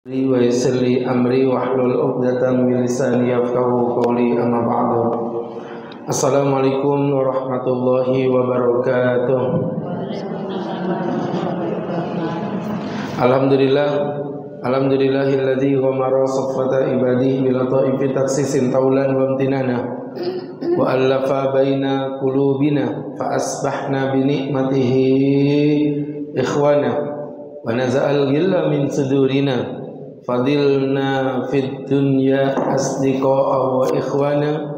wa yassir li amri wahlul 'uqdatam min lisani yafqahu qawli amma ba'du. Assalamualaikum warahmatullahi wabarakatuh. Alhamdulillahilladzi ghamara saffata ibadihi bila ta'ifi taksisin taulan wa amtinana wa allafa baina qulubina fa asbahna bi ni'matihi ikhwana wa naza'al ghilla min sudurina fadilna fid dunya asdiqa'a wa ikhwana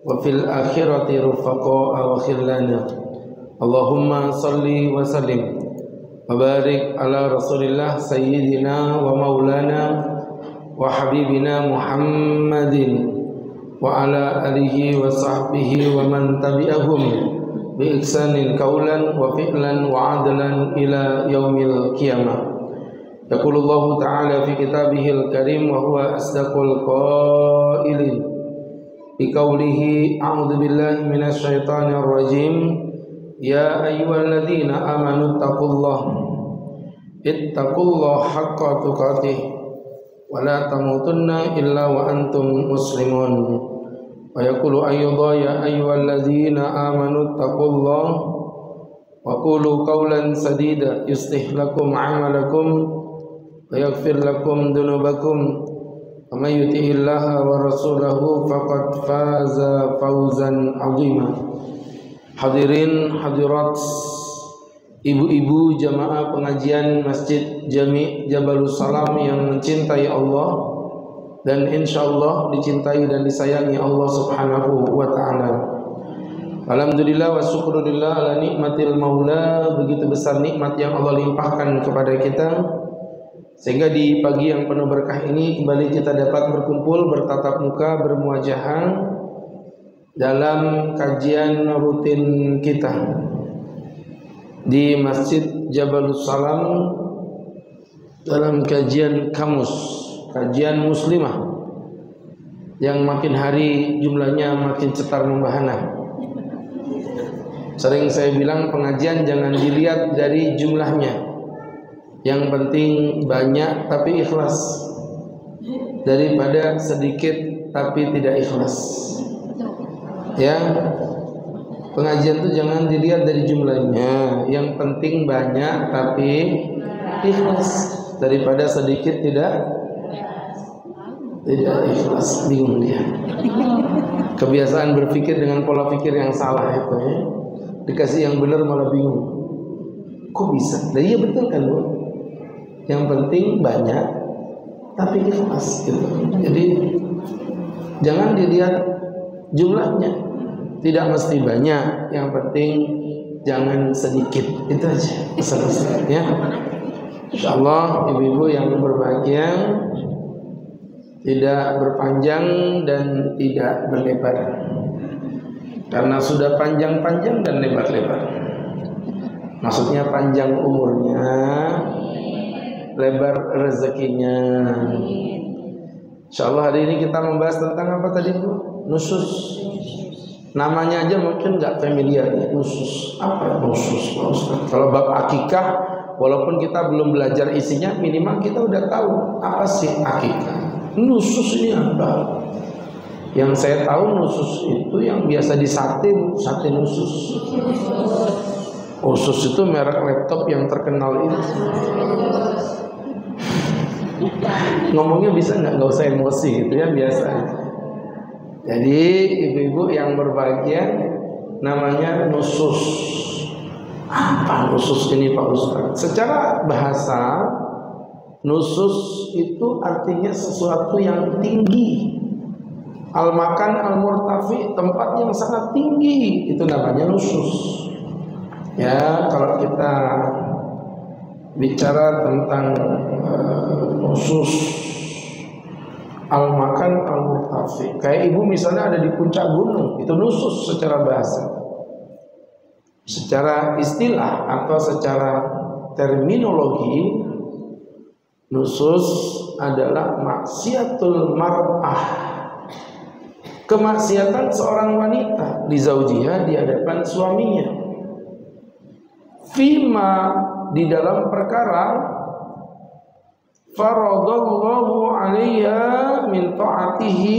wa fil akhirati rufaqa'a wa khillana. Allahumma salli wa sallim wa barik ala rasulillah sayyidina wa maulana wa habibina Muhammadin wa ala alihi wa sahbihi wa man tabi'ahum bi ihsanin qaulan wa fi'lan wa adlan ila yaumil qiyamah. Yaqulullahu ta'ala fi kitabihil karim wa huwa asdaqul qailin bi qawlihi a'udzu billahi minasy syaithanir rajim ya ayyuhalladzina amanu ittaqullaha haqqa tuqatih wa la tamutunna illa wa antum muslimun wa yaqulu ayyudha ya ayyuhalladzina amanu ittaqullaha wa qulu qawlan sadida yuslih lakum a'malakum wa yaghfir lakum dhunubakum wa may yuti'illaha wa rasulahu faqad faza fawzan 'azima. Hadirin hadirat, ibu-ibu jamaah pengajian Masjid Jami' Jabalus Salam yang mencintai Allah dan insyaallah dicintai dan disayangi Allah Subhanahu wa taala. Alhamdulillah wa syukurillah ala nikmatil maula, begitu besar nikmat yang Allah limpahkan kepada kita sehingga di pagi yang penuh berkah ini kembali kita dapat berkumpul, bertatap muka, bermuajahan dalam kajian rutin kita di Masjid Jabalus Salam dalam kajian kamus, kajian muslimah yang makin hari jumlahnya makin cetar membahana. Sering saya bilang pengajian jangan dilihat dari jumlahnya, yang penting banyak tapi ikhlas daripada sedikit tapi tidak ikhlas. Ya, pengajian itu jangan dilihat dari jumlahnya, yang penting banyak tapi ikhlas daripada sedikit tidak ikhlas. Bingung dia. Kebiasaan berpikir dengan pola pikir yang salah itu ya. Dikasih yang benar malah bingung. Kok bisa? Nah, iya betul kan Bu? Yang penting banyak tapi ikhlas gitu. Jadi jangan dilihat jumlahnya, tidak mesti banyak, yang penting jangan sedikit. Itu aja pesan-pesan ya. Insyaallah ibu-ibu yang berbahagia, tidak berpanjang dan tidak berlebar, karena sudah panjang-panjang dan lebar-lebar. Maksudnya panjang umurnya, lebar rezekinya. Insyaallah hari ini kita membahas tentang apa tadi Bu? Nusus. Namanya aja mungkin nggak familiar ya, nusus. Apa nusus? Kalau bab akikah, walaupun kita belum belajar isinya, minimal kita udah tahu apa sih akikah. Nusus ini apa? Yang saya tahu nusus itu yang biasa di sate nusus. Usus itu merek laptop yang terkenal ini. Ngomongnya bisa nggak usah emosi gitu ya, biasa. Jadi ibu-ibu yang berbahagia, namanya nusus. Apa nusus ini Pak Ustaz? Secara bahasa, nusus itu artinya sesuatu yang tinggi. Al-makan al-murtafi, tempat yang sangat tinggi, itu namanya nusus. Ya, kalau kita bicara tentang nusus al-makan al-murtafi, kayak ibu misalnya ada di puncak gunung, itu nusus secara bahasa. Secara istilah atau secara terminologi, nusus adalah maksiatul mar'ah, kemaksiatan seorang wanita di zaujiha, di hadapan suaminya, fima, di dalam perkara faradallahu 'alaiha min ta'atihi,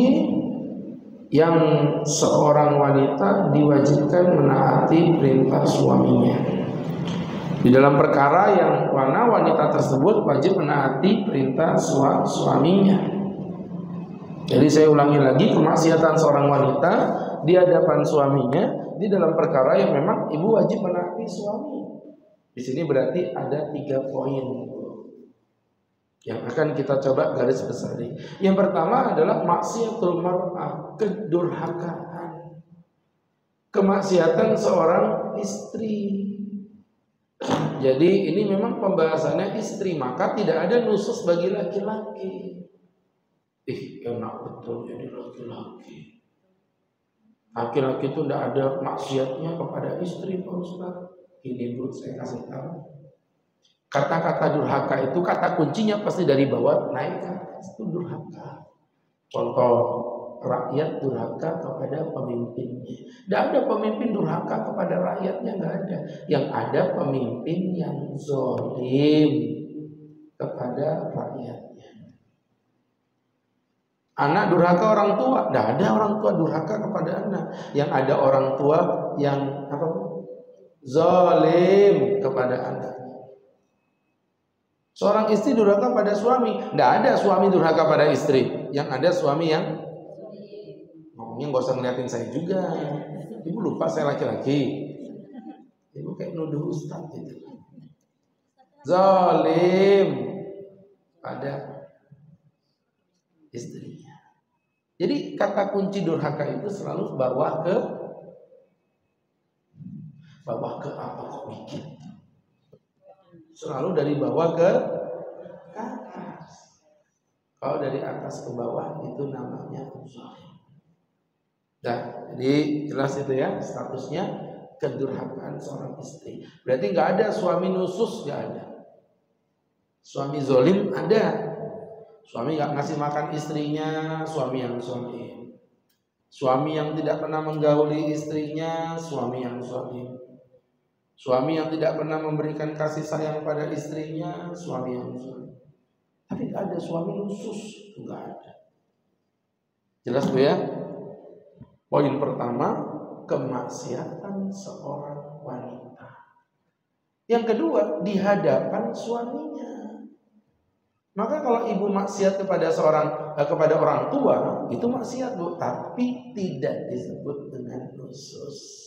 yang seorang wanita diwajibkan menaati perintah suaminya. Di dalam perkara yang mana wanita tersebut wajib menaati perintah suaminya. Jadi saya ulangi lagi, kemaksiatan seorang wanita di hadapan suaminya di dalam perkara yang memang ibu wajib menaati suami. Di sini berarti ada 3 poin yang akan kita coba garis besari. Yang pertama adalah maksiatul mar'ah, kedurhakaan, kemaksiatan seorang istri. Jadi ini memang pembahasannya istri, maka tidak ada khusus bagi laki-laki. Enak betul jadi laki-laki. Laki-laki itu tidak ada maksiatnya kepada istri, Pak Ustaz. Ini Bu, saya kasih tahu. Kata-kata durhaka itu kata kuncinya pasti dari bawah naik ke atas, itu durhaka. Contoh, rakyat durhaka kepada pemimpinnya. Tidak ada pemimpin durhaka kepada rakyatnya, nggak ada. Yang ada pemimpin yang zalim kepada rakyatnya. Anak durhaka orang tua, tidak ada orang tua durhaka kepada anak. Yang ada orang tua yang zalim kepada anak. Seorang istri durhaka pada suami, tidak ada suami durhaka pada istri. Yang ada suami yang ngomongnya nggak usah ngeliatin saya juga. Ibu lupa saya laki-laki. Ibu kayak nuduh ustaz gitu. Zalim pada istrinya. Jadi kata kunci durhaka itu selalu bawa ke apa kok mikir? Selalu dari bawah ke atas. Kalau dari atas ke bawah itu namanya zalim. Nah, jadi jelas itu ya statusnya kedurhakaan seorang istri. Berarti nggak ada suami nusus, nggak ada. Suami zalim ada. Suami nggak ngasih makan istrinya, suami yang zalim. Suami yang tidak pernah menggauli istrinya, suami yang zalim. Suami yang tidak pernah memberikan kasih sayang pada istrinya, suami yang zalim. Tapi tidak ada suami khusus, tidak ada. Jelas Bu ya? Poin pertama, kemaksiatan seorang wanita. Yang kedua, di hadapan suaminya. Maka kalau ibu maksiat kepada orang tua, itu maksiat Bu, tapi tidak disebut dengan nusus.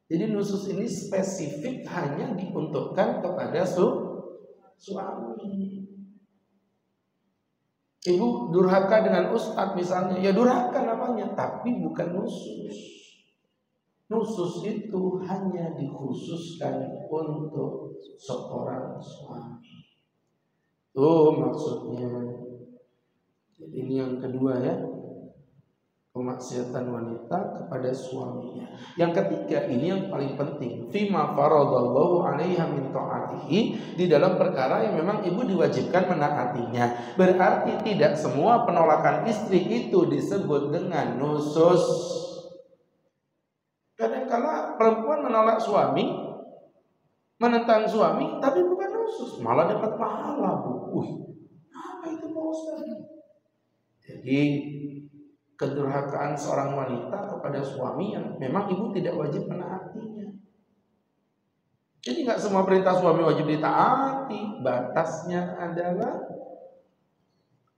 Jadi nusus ini spesifik hanya diuntukkan kepada suami. Ibu durhaka dengan ustadz misalnya, ya durhaka namanya, tapi bukan nusus. Nusus itu hanya dikhususkan untuk seorang suami. Itu maksudnya. Jadi ini yang kedua ya. Kemaksiatan wanita kepada suaminya. Yang ketiga ini yang paling penting, fima faradallahu 'alaiha min ta'atihi, di dalam perkara yang memang ibu diwajibkan menaatinya. Berarti tidak semua penolakan istri itu disebut dengan nusus. Kadang-kala perempuan menolak suami, menentang suami, tapi bukan nusus, malah dapat pahala Bu. Apa itu Pak Ustaz? Jadi kedurhakaan seorang wanita kepada suami yang memang ibu tidak wajib menaatinya. Jadi nggak semua perintah suami wajib ditaati. Batasnya adalah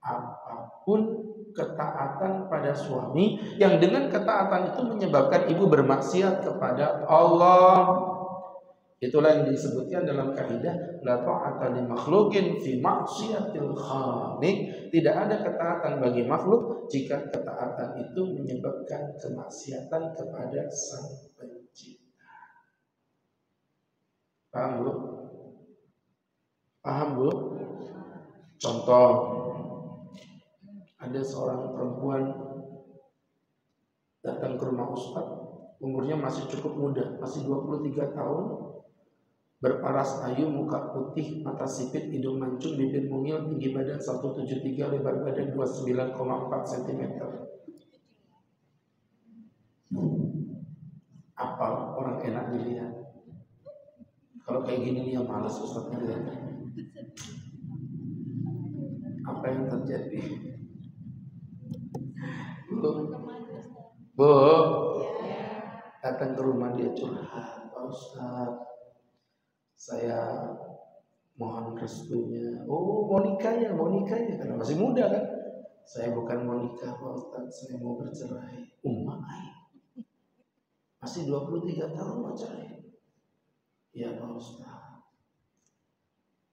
apapun ketaatan pada suami yang dengan ketaatan itu menyebabkan ibu bermaksiat kepada Allah. Itulah yang disebutkan dalam kaidah la ta'ata li makhluqin fi maksiatil khaliq. Tidak ada ketaatan bagi makhluk jika ketaatan itu menyebabkan kemaksiatan kepada Sang Pencipta. Paham Bu? Paham Bu? Contoh, ada seorang perempuan datang ke rumah Ustaz, umurnya masih cukup muda, masih 23 tahun. Berparas ayu, muka putih, mata sipit, hidung mancung, bibir mungil, tinggi badan 173, lebar badan 29,4 cm. Apa orang enak dilihat? Kalau kayak gini nih yang malas Ustaz lihat. apa yang terjadi? Bu, datang ke rumah dia curhat, Pak Ustadz, saya mohon restunya. Oh, mau nikah ya, karena masih muda kan. Saya bukan mau nikah Pak Ustadz, saya mau bercerai. Masih 23 tahun mau cerai. Ya Pak Ustadz.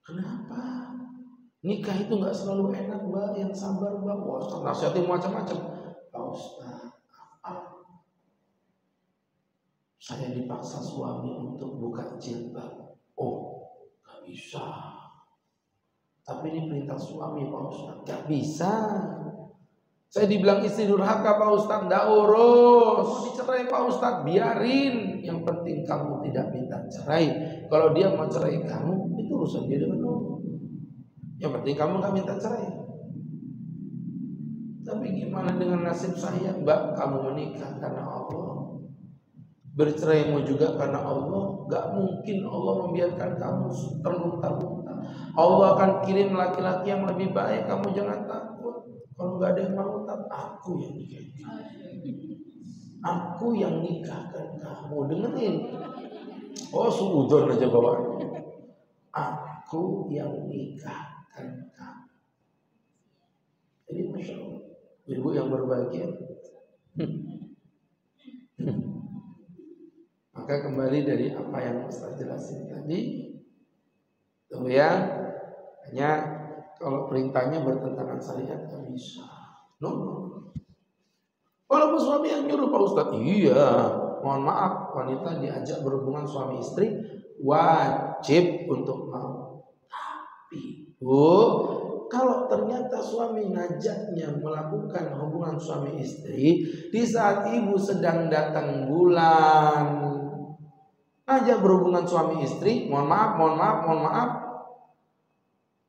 Kenapa? Nikah itu gak selalu enak Mbak, yang sabar Mbak. Wah, Ustadz nasihatin macam-macam. Pak Ustadz, saya dipaksa suami untuk buka jilbab. Oh, gak bisa. Tapi ini perintah suami Pak Ustadz. Gak bisa. Saya dibilang istri durhaka Pak Ustadz. Gak urus. Mau dicerai Pak Ustadz, biarin. Yang penting kamu tidak minta cerai. Kalau dia mau cerai kamu, itu urusan dia dengan Allah. Yang penting kamu gak minta cerai. Tapi gimana dengan nasib saya? Mbak, kamu menikah karena Allah, berceraimu juga karena Allah. Gak mungkin Allah membiarkan kamu terlunta-lunta. Allah akan kirim laki-laki yang lebih baik. Kamu jangan takut. Kalau gak ada yang mau, aku yang nikahkan. Aku yang nikahkan kamu. Dengerin. Oh, suudon aja bawaan. Aku yang nikahkan kamu. Jadi Masya Allah, ibu yang berbahagia. Maka kembali dari apa yang Ustaz jelasin tadi, tuh ya, hanya kalau perintahnya bertentangan syariat tak bisa. No. Walaupun suami yang nyuruh Pak Ustaz, iya, mohon maaf, wanita diajak berhubungan suami istri wajib untuk mau. Tapi, kalau ternyata suami ngajaknya melakukan hubungan suami istri di saat ibu sedang datang bulan, ajak berhubungan suami istri, mohon maaf,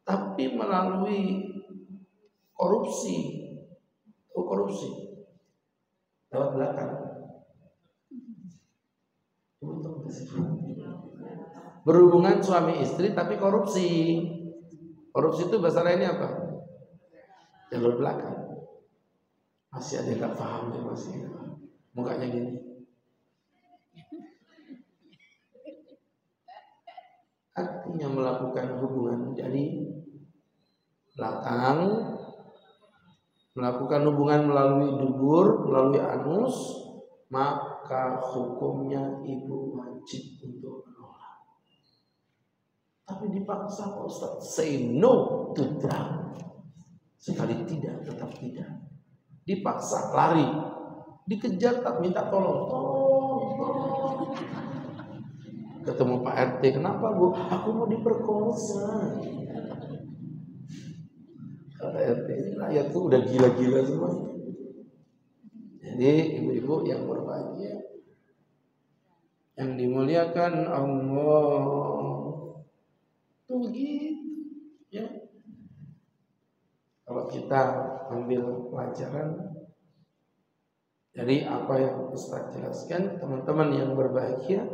tapi melalui korupsi lewat belakang. Berhubungan suami istri tapi korupsi. Korupsi itu bahasa lainnya apa? Jalur belakang. Masih ada yang gak paham deh, masih mukanya gini. Artinya melakukan hubungan dari belakang, melakukan hubungan melalui dubur, melalui anus, maka hukumnya ibu wajib untuk menolak. Tapi dipaksa Pak Ustaz, say no to that. Sekali tidak, tetap tidak. Dipaksa, lari. Dikejar, tak minta tolong. Ketemu Pak RT, kenapa Bu? Aku mau diperkosa. Kata RT, ini rakyat tuh udah gila-gila semua. Jadi ibu-ibu yang berbahagia, yang dimuliakan Allah, tuh begitu ya. Kalau kita ambil pelajaran dari apa yang Ustaz jelaskan, teman-teman yang berbahagia,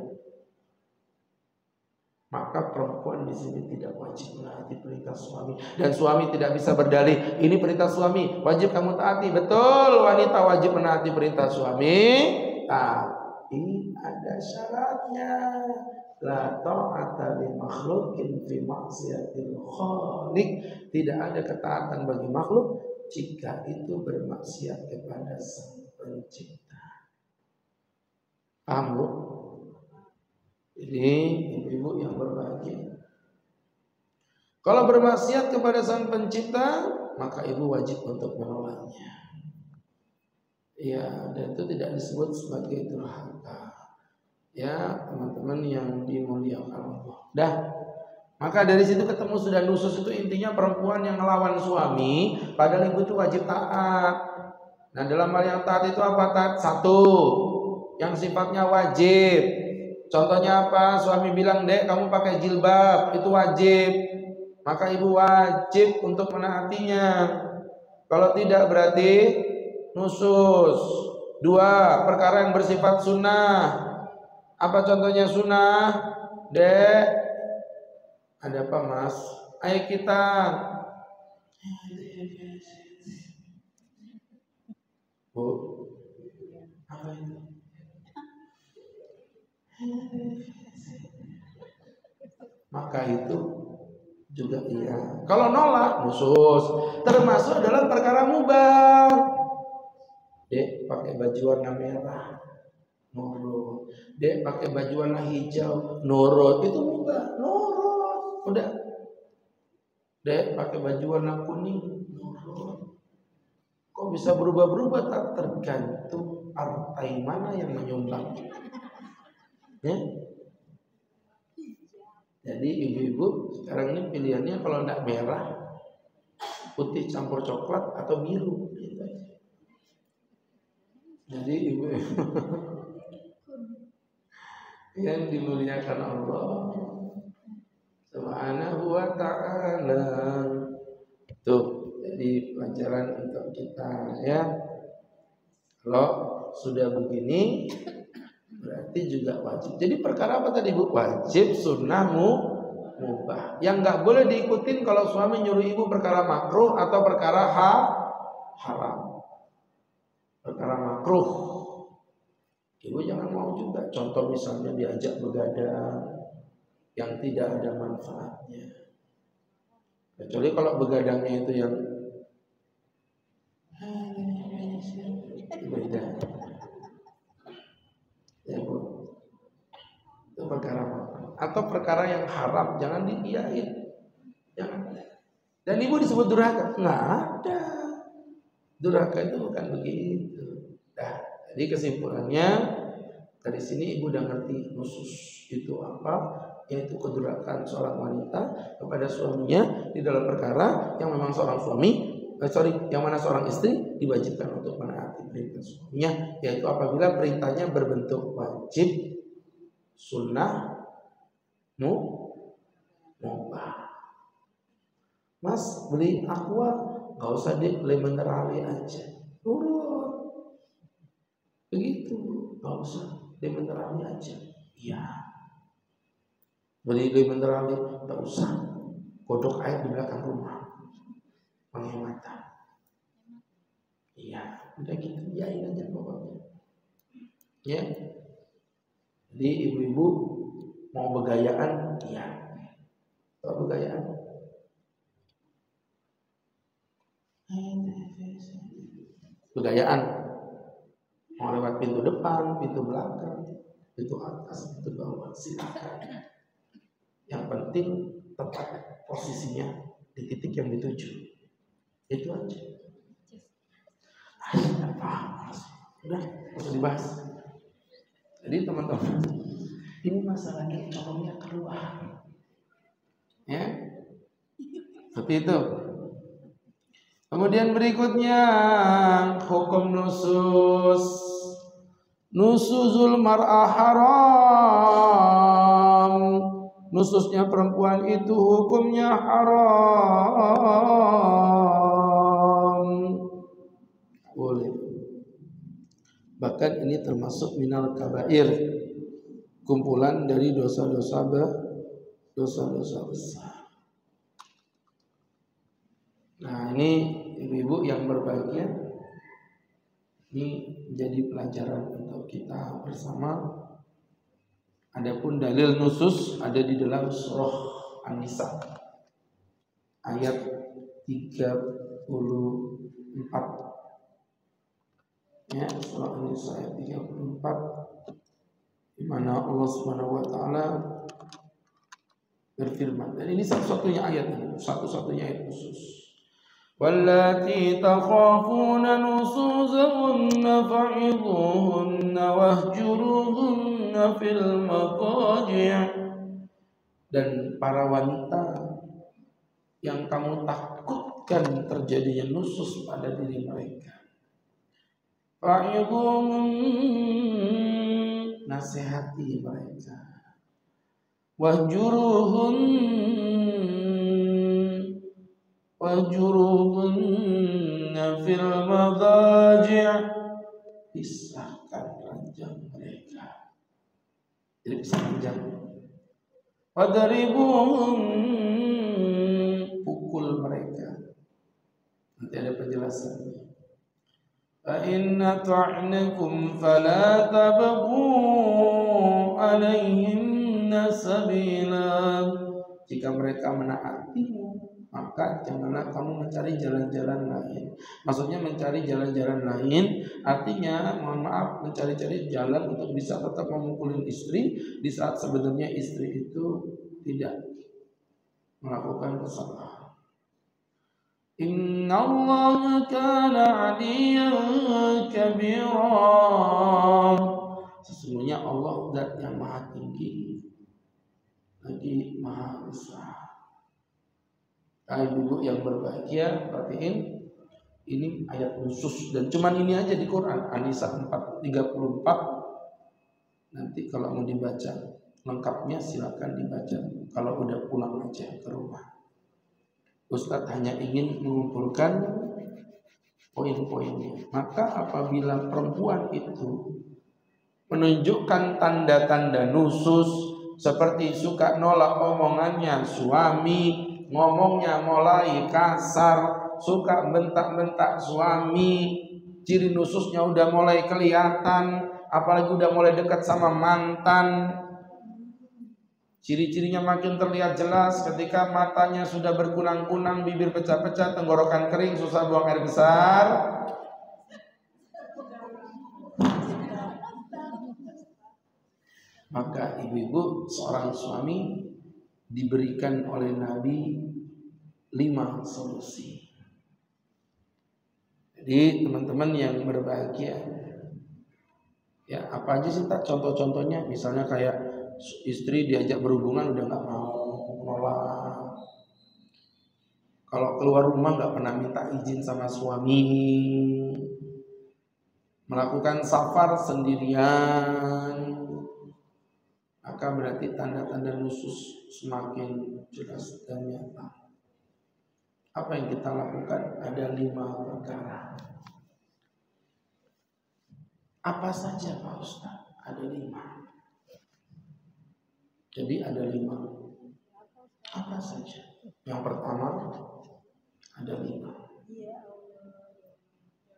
maka perempuan di sini tidak wajib menaati perintah suami, dan suami tidak bisa berdalih ini perintah suami wajib kamu taati. Betul, wanita wajib menaati perintah suami, tapi ada syaratnya. La ta'ata li makhluqin fi maksiatil khaliq. Tidak ada ketaatan bagi makhluk jika itu bermaksiat kepada Sang Pencipta. Paham Bu? Jadi ibu-ibu yang berbahagia, kalau bermaksiat kepada Sang Pencipta, maka ibu wajib untuk menolaknya. Ya, dan itu tidak disebut sebagai durhaka. Ya, teman-teman yang dimuliakan Allah. Dah, maka dari situ ketemu sudah nusus itu intinya perempuan yang melawan suami, padahal ibu itu wajib taat. Nah, dalam hal yang taat itu apa taat? Satu, yang sifatnya wajib. Contohnya apa? Suami bilang, "Dek, kamu pakai jilbab, itu wajib." Maka ibu wajib untuk menaatinya. Kalau tidak berarti nusus. Dua, perkara yang bersifat sunnah. Apa contohnya sunnah? Dek, ada apa Mas? Ayo kita Bu, apa itu? Maka itu juga iya. Kalau nolak, khusus termasuk dalam perkara mubah. Dek pakai baju warna merah, nurut. Dek pakai baju warna hijau, nurut. Itu mubah, nurut. Udah. Dek pakai baju warna kuning, nurut. Kok bisa berubah-berubah? Tak tergantung partai mana yang menyumbang. Ya? Jadi ibu-ibu sekarang ini pilihannya kalau tidak merah, putih campur coklat atau biru. Jadi ibu-ibu yang dimuliakan Allah Subhanahu wa ta'ala. Tuh, jadi pelajaran untuk kita ya. Kalau sudah begini berarti juga wajib. Jadi perkara apa tadi Bu? Wajib, sunnah, mubah. Yang nggak boleh diikutin kalau suami nyuruh ibu perkara makruh atau perkara haram. Perkara makruh, ibu jangan mau juga. Contoh misalnya diajak begadang yang tidak ada manfaatnya. Kecuali kalau begadangnya itu yang beda. Ya Bu, itu perkara makruh. Atau perkara yang haram jangan diiyain. Jangan. Dan ibu disebut durhaka? Nggak ada. Durhaka itu bukan begitu. Nah, jadi kesimpulannya dari sini ibu udah ngerti nusus itu apa, yaitu kedurhakaan seorang wanita kepada suaminya di dalam perkara yang memang seorang suami, yang mana seorang istri diwajibkan untuk menaati perintah suaminya, yaitu apabila perintahnya berbentuk wajib, sunnah, mubah. Mas beli aqua, nggak usah deh, lemon terali aja, nurut. Begitu, nggak usah lemon terali aja. Iya. Beli lemon terali, nggak usah kodok air di belakang rumah, menghemat. Iya, udah gitu, iyain aja pokoknya. Ya. Jadi ibu-ibu mau begayaan, iya. Kalau begayaan, begayaan mau lewat pintu depan, pintu belakang, pintu atas, pintu bawah, silakan. Yang penting tepat posisinya di titik yang dituju. Itu aja. Udah, usah dibahas. Jadi teman-teman, ini masalahnya ekonominya keluar. Ya, seperti itu. Kemudian berikutnya hukum nusuzul mar'ah haram. Nususnya perempuan itu hukumnya haram. Boleh. Bahkan ini termasuk minal kabair, kumpulan dari dosa-dosa besar. Nah, ini ibu-ibu yang berbahagia, ini jadi pelajaran untuk kita bersama. Adapun dalil nusus ada di dalam surah An-Nisa ayat 34. Ya, surah An-Nisa ayat 34, di mana Allah Subhanahu wa taala berfirman. Dan ini satu-satunya ayat khusus. Wallati takhafuna nusuzahunna fa'idhuhunna wahjuruhunna fil madaji'. Dan para wanita yang kamu takutkan terjadinya nusus pada diri mereka, fa'idhuhunna, nasihati mereka, wahjuruhunna fil madaji', pisahkan ranjang mereka. Jadi pisah ranjang. Wadribuhun, pukul mereka. Nanti ada penjelasannya. Fa inna ta'nakum fala tabghu alaihinna sabila. Jika mereka menaatimu, maka janganlah kamu mencari jalan-jalan lain. Maksudnya mencari jalan-jalan lain artinya, mohon maaf, mencari-cari jalan untuk bisa tetap memukulin istri di saat sebenarnya istri itu tidak melakukan kesalahan. Inna Allah kana 'aliyan kabira. Sesungguhnya Allah zat yang maha tinggi lagi maha besar. Ibu yang berbahagia, perhatiin ini ayat khusus dan cuman ini aja di Quran, An-Nisa 4:34. Nanti kalau mau dibaca lengkapnya silakan dibaca kalau udah pulang aja ke rumah. Ustadz hanya ingin mengumpulkan poin-poinnya. Maka apabila perempuan itu menunjukkan tanda-tanda nusus seperti suka nolak omongannya suami, ngomongnya mulai kasar, suka bentak-bentak suami, ciri nususnya udah mulai kelihatan, apalagi udah mulai dekat sama mantan. Ciri-cirinya makin terlihat jelas ketika matanya sudah berkunang-kunang, bibir pecah-pecah, tenggorokan kering, susah buang air besar. Maka ibu-ibu, seorang suami diberikan oleh Nabi 5 solusi. Jadi teman-teman yang berbahagia, ya apa aja sih tak contoh-contohnya? Misalnya kayak istri diajak berhubungan udah nggak mau, nolak. Kalau keluar rumah nggak pernah minta izin sama suami. Melakukan safar sendirian. Maka berarti tanda-tanda nusus semakin jelas dan nyata. Apa yang kita lakukan? Ada 5 perkara. Apa saja Pak Ustaz? Ada 5. Jadi ada 5. Apa saja? Yang pertama ada 5.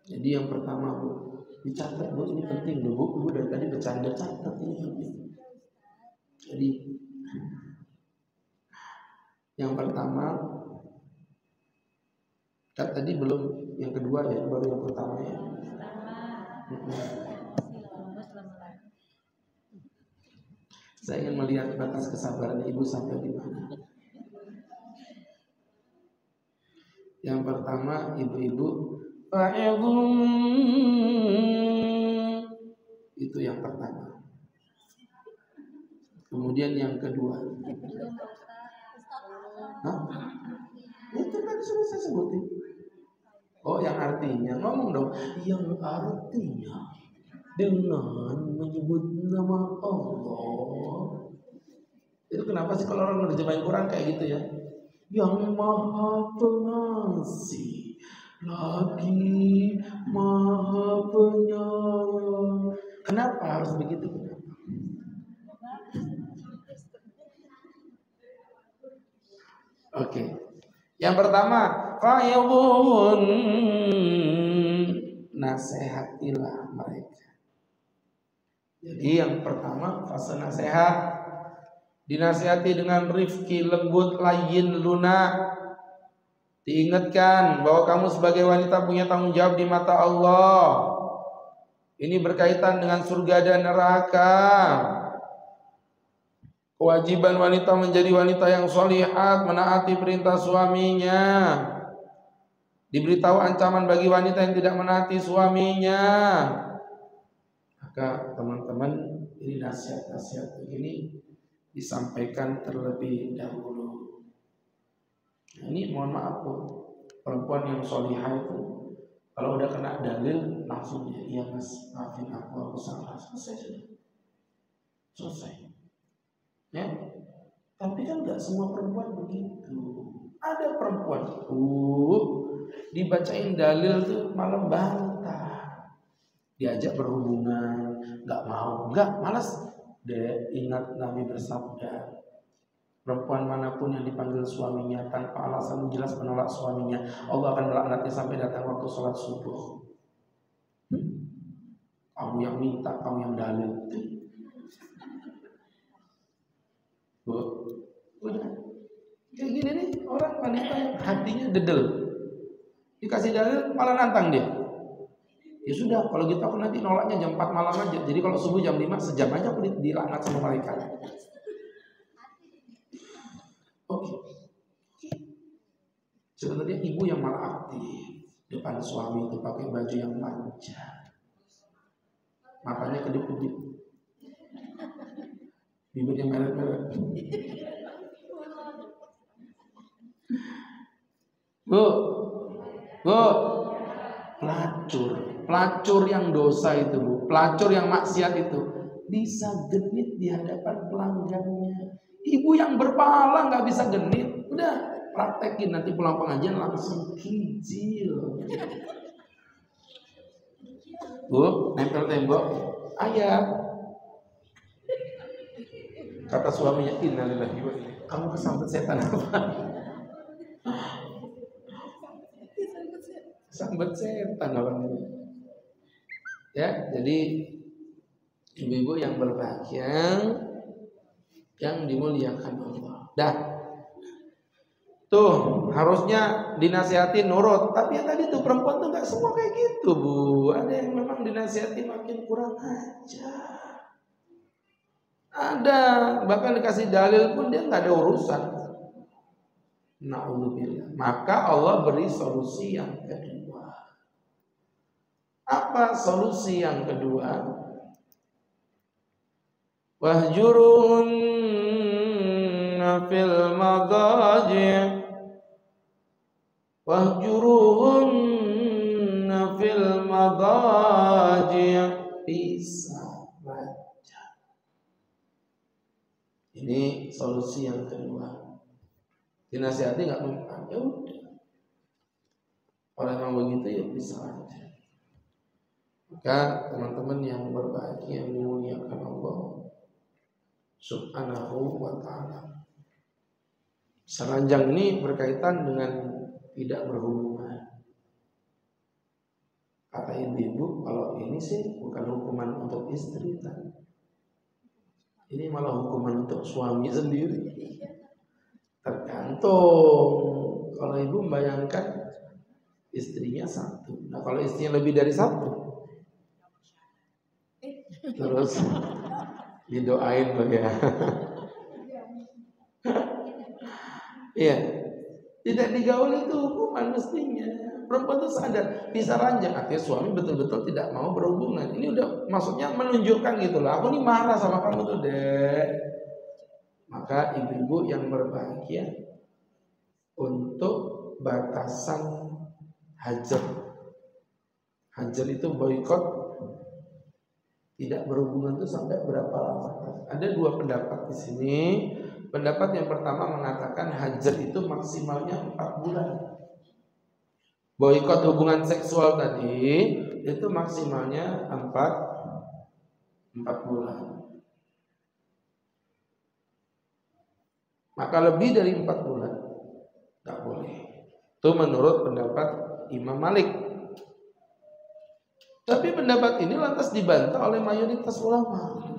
Jadi yang pertama Bu, dicatat Bu, ini penting loh Bu. Bu dari tadi bercanda, catat ini penting. Jadi yang pertama, kan tadi belum yang kedua ya, baru yang pertama ya. Saya ingin melihat batas kesabaran ibu sampai di mana. Yang pertama, ibu-ibu, itu yang pertama. Kemudian yang kedua, itu kan sudah saya sebutin. Oh, yang artinya, ngomong dong. Yang artinya dengan menyebut nama Allah. Itu kenapa sih kalau orang nerjemahin Quran kayak gitu ya? Yang maha pengasih lagi maha penyayang. Kenapa harus begitu? Oke. Yang pertama, fa'idhun, nasihatilah mereka. Jadi yang pertama fase nasihat, dinasihati dengan rifki, lembut, layyin, lunak. Diingatkan bahwa kamu sebagai wanita punya tanggung jawab di mata Allah. Ini berkaitan dengan surga dan neraka. Kewajiban wanita menjadi wanita yang sholihat, menaati perintah suaminya. Diberitahu ancaman bagi wanita yang tidak menaati suaminya. Maka teman-teman, ini nasihat-nasihat begini disampaikan terlebih dahulu. Nah, ini mohon maaf Bu, perempuan yang sholihah itu kalau udah kena dalil langsung ya, iya mas, maafin aku salah, selesai sudah, selesai. Ya, tapi kan nggak semua perempuan begitu. Ada perempuan dibacain dalil tuh malah bantah, diajak berhubungan nggak mau, nggak, malas. Dia ingat Nabi bersabda, Perempuan manapun yang dipanggil suaminya tanpa alasan jelas menolak suaminya, Allah akan melaknatnya sampai datang waktu sholat subuh. Kamu yang minta, kamu yang dalil. Bu, udah. Kayak gini nih orang wanita yang hatinya dedel. Dikasih dalil malah nantang dia. Ya sudah, kalau gitu aku nanti nolaknya jam 4 malam aja. Jadi kalau subuh jam 5 sejam aja aku dilaknat sama malaikat. Oke. Sebenarnya ibu yang malah aktif depan suami itu pakai baju yang panjang, matanya kedip-kedip, bibirnya meret-meret. Bu, pelacur yang dosa itu, bu, pelacur yang maksiat itu bisa genit di hadapan pelanggannya. Ibu yang berpahala nggak bisa genit, udah praktekin nanti pulang pengajian langsung kijil. Bu, nempel tembok, ayah. Kata suaminya, innalillahi wa inna ilaihi raji'un. Kamu kesambet setan apa? Sambet setan orang ini. Ya, jadi ibu-ibu yang berbahagia, yang dimuliakan Allah. Dah. Tuh, harusnya dinasihati nurut. Tapi yang tadi tuh perempuan tuh gak semua kayak gitu, Bu. Ada yang memang dinasihati makin kurang ajar. Ada, bahkan dikasih dalil pun dia gak ada urusan. Na'udzubillah. Maka Allah beri solusi yang kedua. Apa solusi yang kedua? Wahjurunna fil madaji' wahjurunna fil madaji' bisa baca. Ini solusi yang kedua. Dinasihati nggak mempan, ya udah. Orang yang begitu ya bisa aja. Maka teman-teman yang berbahagia memuliakan Allah Subhanahu wa ta'ala. Seranjang ini berkaitan dengan tidak berhubungan. Kata ibu, kalau ini sih bukan hukuman untuk istri kan. Ini malah hukuman untuk suami sendiri. Tergantung. Kalau ibu membayangkan istrinya satu. Nah kalau istrinya lebih dari satu, terus didoain loh ya. Iya, tidak digaul itu hukuman mestinya. Perempuan itu sadar bisa ranjang, artinya suami betul-betul tidak mau berhubungan. Ini udah maksudnya menunjukkan gitu lah. Aku ini marah sama kamu tuh, Dek. Maka ibu-ibu yang berbahagia untuk batasan hajar. Hajar itu boikot, tidak berhubungan itu sampai berapa lama? Ada dua pendapat di sini. Pendapat yang pertama mengatakan hajar itu maksimalnya 4 bulan. Boikot hubungan seksual tadi itu maksimalnya 4 bulan. Maka lebih dari 4 bulan nggak boleh. Itu menurut pendapat Imam Malik. Tapi pendapat ini lantas dibantah oleh mayoritas ulama.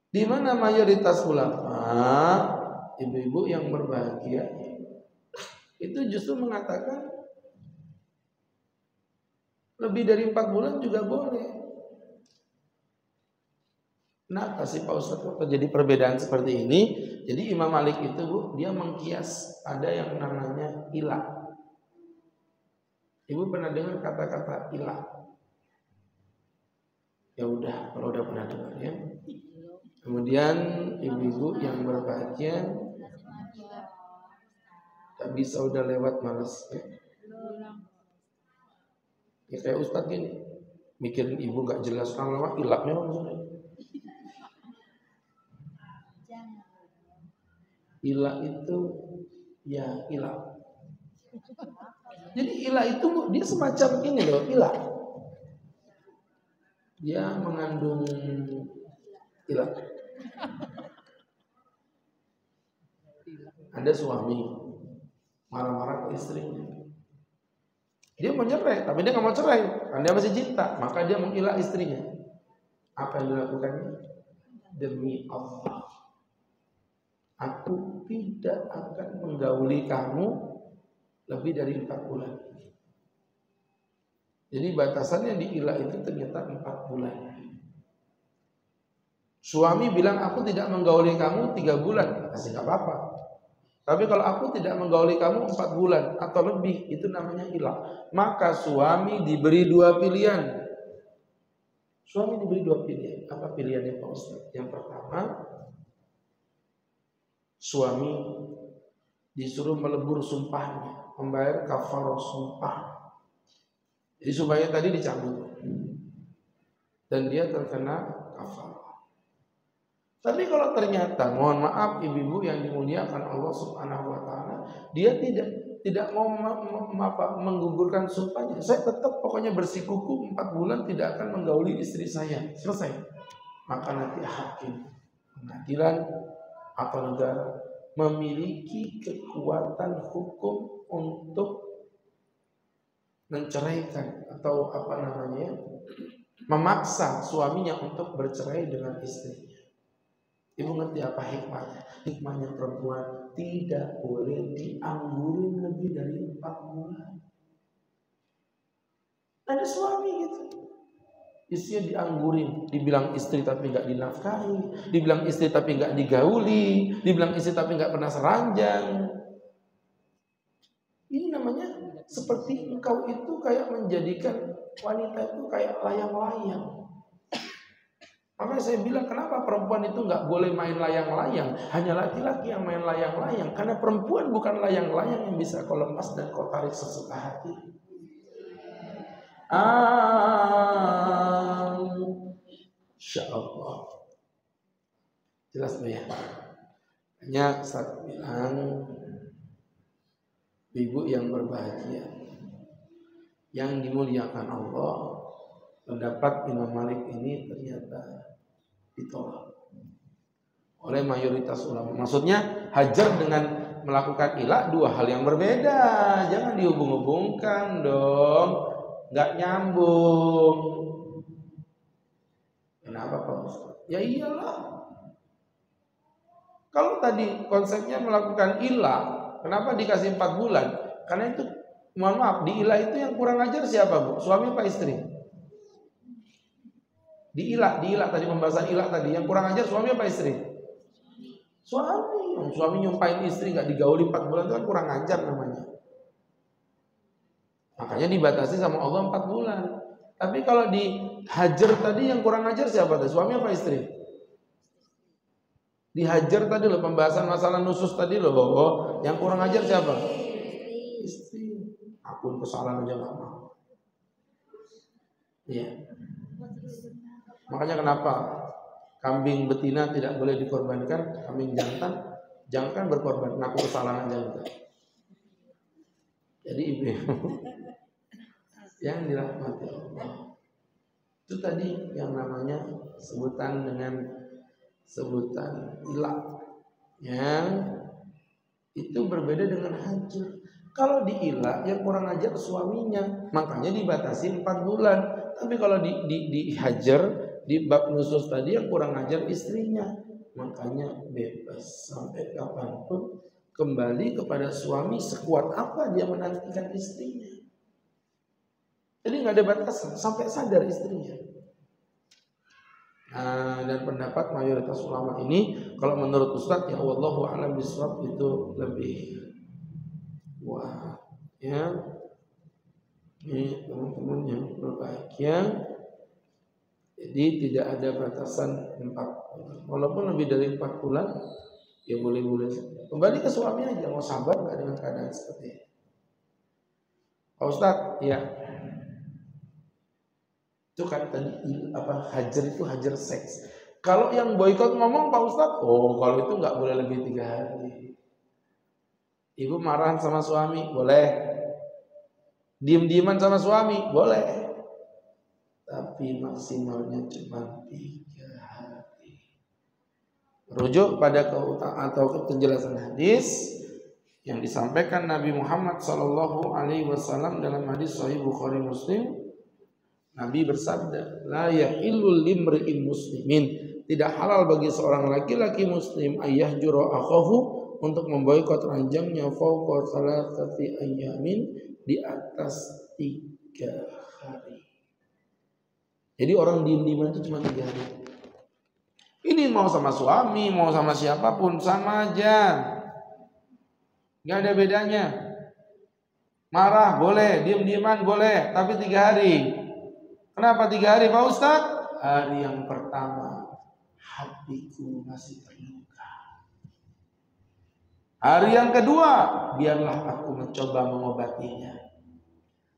Di mana mayoritas ulama, ibu-ibu yang berbahagia, itu justru mengatakan lebih dari 4 bulan juga boleh. Kenapa sih Pak Ustadz kok terjadi perbedaan seperti ini? Jadi Imam Malik itu, Bu, dia mengkias ada yang namanya ilah. Ibu pernah dengar kata-kata ilah? Ya udah, kalau udah pernah dengar ya. Kemudian ibu-ibu yang berbahagia, tak bisa udah lewat malas ya. Ya kayak Ustadz gini, mikirin ibu gak jelas lama-lama ilah memang sudah. Ilah itu ya ilah. Jadi ilah itu dia semacam ini loh, ilah. Dia mengandung ilah. Ada suami marah-marah ke istrinya. Dia mau cerai, tapi dia nggak mau cerai, karena dia masih cinta. Maka dia mengilah istrinya. Apa yang dilakukannya? Demi Allah, aku tidak akan menggauli kamu lebih dari 4 bulan. Jadi batasannya diilah itu ternyata 4 bulan. Suami bilang aku tidak menggauli kamu 3 bulan, masih nggak apa-apa. Tapi kalau aku tidak menggauli kamu 4 bulan atau lebih, itu namanya ilah. Maka suami diberi 2 pilihan. Suami diberi 2 pilihan. Apa pilihannya Pak Ustaz? Yang pertama, suami disuruh melebur sumpahnya, membayar kafarah sumpah. Jadi sumpahnya tadi dicabut dan dia terkena kafarah. Tapi kalau ternyata, mohon maaf ibu-ibu yang dimuliakan Allah Subhanahu wa taala, dia tidak mau menggugurkan sumpahnya. Saya tetap pokoknya bersikukuh 4 bulan tidak akan menggauli istri saya. Selesai. Maka nanti hakim, pengadilan atau negara memiliki kekuatan hukum untuk menceraikan atau memaksa suaminya untuk bercerai dengan istrinya. Ibu ngerti apa hikmahnya? Hikmahnya perempuan tidak boleh dianggurin lebih dari 4 bulan. Ada suami gitu, istrinya dianggurin, dibilang istri tapi nggak dinafkahi, dibilang istri tapi nggak digauli, dibilang istri tapi nggak pernah seranjang. Ini namanya seperti engkau itu kayak menjadikan wanita itu kayak layang-layang. Makanya saya bilang kenapa perempuan itu nggak boleh main layang-layang, hanya laki-laki yang main layang-layang. Karena perempuan bukan layang-layang yang bisa kau lepas dan kau tarik sesuka hati. Insyaallah. Jelas ya? Hanya saya bilang, ibu yang berbahagia, yang dimuliakan Allah, pendapat Imam Malik ini ternyata ditolak oleh mayoritas ulama. Maksudnya hajar dengan melakukan ilah 2 hal yang berbeda. Jangan dihubung-hubungkan dong, nggak nyambung. Kenapa Pak Ustaz? Ya iyalah. Kalau tadi konsepnya melakukan ilah, kenapa dikasih 4 bulan? Karena itu, mohon maaf, di ilah itu yang kurang ajar siapa Bu? Suami apa istri? Diilah tadi pembahasan ilah tadi, yang kurang ajar suami apa istri? Suami. Suami nyumpahin istri nggak digauli 4 bulan itu kan kurang ajar namanya. Makanya dibatasi sama Allah 4 bulan. Tapi kalau dihajar tadi yang kurang ajar siapa tadi? Suami apa istri? Dihajar tadi loh, pembahasan masalah nusus tadi loh, yang kurang ajar siapa? Istri. Akun kesalahan aja nggak mau. Iya. Makanya kenapa kambing betina tidak boleh dikorbankan, kambing jangan berkorban, ngaku kesalahan aja gitu. Jadi ibu yang dirahmati Allah, itu tadi yang namanya sebutan ilah, yang itu berbeda dengan hajar. Kalau diilah yang kurang ajar suaminya, makanya dibatasi 4 bulan. Tapi kalau dihajar di bab nusus tadi yang kurang ajar istrinya, makanya bebas sampai kapanpun, kembali kepada suami sekuat apa dia menantikan istrinya. Jadi nggak ada batasan sampai sadar istrinya. Nah, dan pendapat mayoritas ulama ini, kalau menurut Ustadz ya wallahu a'lam bishawab, itu lebih ya. Ini teman-teman yang berbahagia. Jadi tidak ada batasan 4 bulan. Walaupun lebih dari 4 bulan, ya boleh-boleh. Kembali ke suami aja, mau sabar nggak dengan keadaan seperti ini. Pak Ustadz, ya. Itu kan tadi hajar itu hajar seks. Kalau yang boikot ngomong Pak Ustadz, kalau itu nggak boleh lebih 3 hari. Ibu marahan sama suami, boleh. Diem-dieman sama suami, boleh. Tapi maksimalnya cuma 3 hari. Rujuk pada atau penjelasan hadis, yang disampaikan Nabi Muhammad sallallahu alaihi wasallam dalam hadis sahih Bukhari Muslim. Nabi bersabda, la yahillu limri'in muslimin, tidak halal bagi seorang laki-laki muslim ayah jura akhahu, untuk memboikot ranjangnya fauqa salatati ayyamin, di atas 3 hari. Jadi orang diem-dieman itu cuma 3 hari. Ini mau sama suami, mau sama siapapun sama aja. Gak ada bedanya. Marah boleh, diem-dieman boleh, tapi 3 hari. Kenapa 3 hari Pak Ustadz? Hari yang pertama hatiku masih terluka. Hari yang kedua biarlah aku mencoba mengobatinya.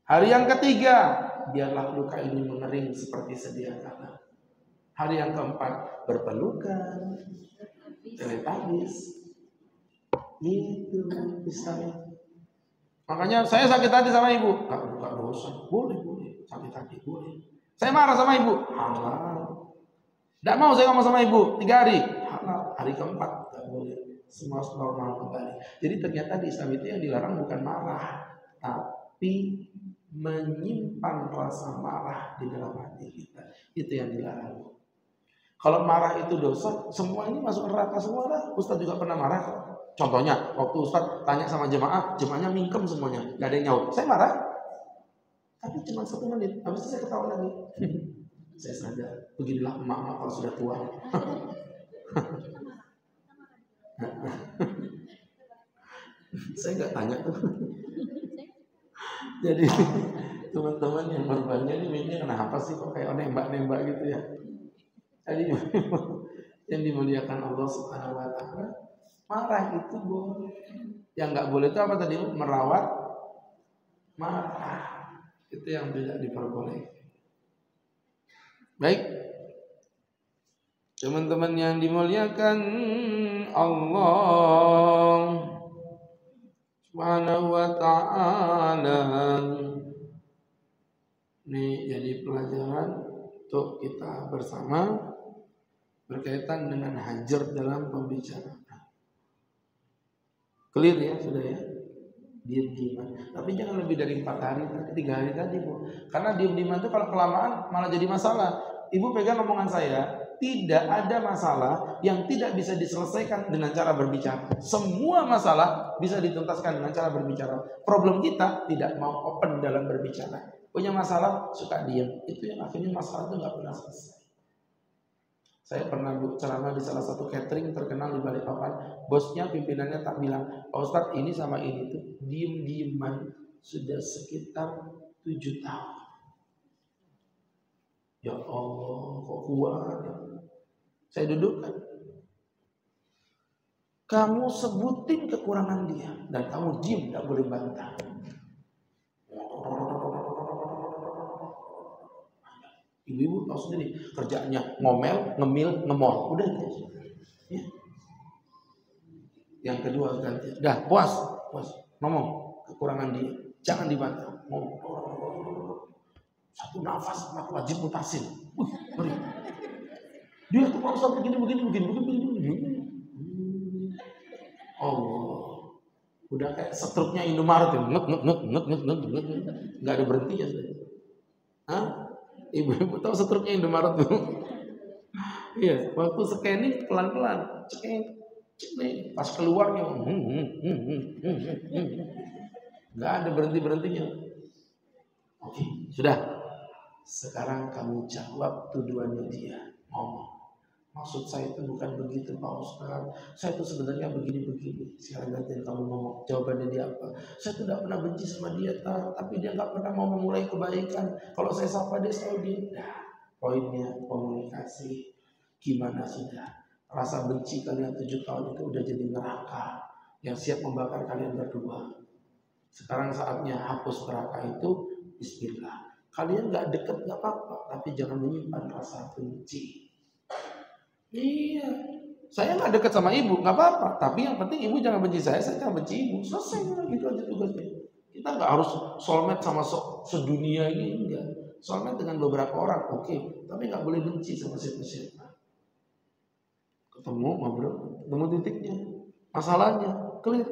Hari yang ketiga biarlah luka ini mengering seperti sedia kala. Hari yang keempat berpelukan, teletabis. Itu bisa. Makanya saya sakit hati sama ibu, enggak dosa, boleh sakit hati boleh. Saya marah sama ibu, halal. Enggak mau saya ngomong sama ibu 3 hari, halal. Hari keempat enggak boleh, semua normal kembali. Jadi ternyata di Islam itu yang dilarang bukan marah, tapi menyimpan rasa marah di dalam hati kita. Itu yang dilarang. Kalau marah itu dosa, semua ini masuk neraka semua lah. Ustaz juga pernah marah kok. Contohnya, waktu Ustaz tanya sama jemaahnya mingkem semuanya, gak ada yang nyaut. Saya marah, tapi cuma 1 menit. Habis itu saya ketawa lagi. Saya sadar, beginilah emak-emak kalau sudah tua. Saya gak tanya tuh. Jadi teman-teman yang berbanyak ini mikirnya kenapa sih kok kayak nembak-nembak gitu ya. Jadi yang dimuliakan Allah Subhanahu wa taala, marah itu boleh. Yang enggak boleh itu apa tadi? Merawat marah. Itu yang tidak diperbolehkan. Baik. Teman-teman yang dimuliakan Allah Subhanahu wa taala. Ini jadi pelajaran untuk kita bersama berkaitan dengan hajar dalam pembicaraan. Clear ya sudah ya? Diam-diaman. Tapi jangan lebih dari 4 hari, 3 hari tadi Bu. Karena diam-diaman itu kalau kelamaan malah jadi masalah. Ibu pegang omongan saya, tidak ada masalah yang tidak bisa diselesaikan dengan cara berbicara. Semua masalah bisa dituntaskan dengan cara berbicara. Problem kita tidak mau open dalam berbicara. Punya masalah, suka diam. Itu yang akhirnya masalah itu nggak pernah selesai. Saya pernah ceramah di salah satu catering terkenal di Balikpapan. Bosnya, pimpinannya tak bilang, Pak Ustadz ini sama ini tuh diem-dieman sudah sekitar 7 tahun. Ya Allah, kok kuat ya. Saya dudukkan. Kamu sebutin kekurangan dia dan kamu diem, tidak boleh bantah. Ibu-ibu tahu sendiri kerjaannya ngomel, ngemil, ngemol, udah gitu. Ya. Yang kedua ganti, dah puas, ngomong kekurangan dia, jangan dibantah. Ngomong. 1 nafas, maka wajib mutasin. Beri. Dia tuh paksa begini. Oh, udah kayak setruknya Indomaret ya, nggak ada berhentinya. Hah? Ibu-ibu tahu setruknya Indomaret tuh? Iya, waktu scanning pelan-pelan, cek, pas keluarnya, nggak ada berhentinya. Oke, sudah. Sekarang kamu jawab tuduhannya dia, ngomong. Maksud saya itu bukan begitu Pak Ustaz. Saya itu sebenarnya begini. Sekarang gantian kamu ngomong. Jawabannya dia apa? Saya tidak pernah benci sama dia, tapi dia nggak pernah mau memulai kebaikan. Kalau saya sapa dia selalu dia. Nah, poinnya komunikasi. Gimana sudah? Rasa benci kalian 7 tahun itu udah jadi neraka yang siap membakar kalian berdua. Sekarang saatnya hapus neraka itu. Bismillah. Kalian nggak deket nggak apa-apa, tapi jangan menyimpan rasa benci. Iya, saya nggak dekat sama ibu, nggak apa-apa. Tapi yang penting ibu jangan benci saya jangan benci ibu. Selesai, gitu aja tugasnya. Kita nggak harus soulmate sama sedunia ini, enggak. Soulmate dengan beberapa orang, oke. Tapi nggak boleh benci sama siapa-siapa. Ketemu, ngobrol, ketemu titiknya, masalahnya, clear.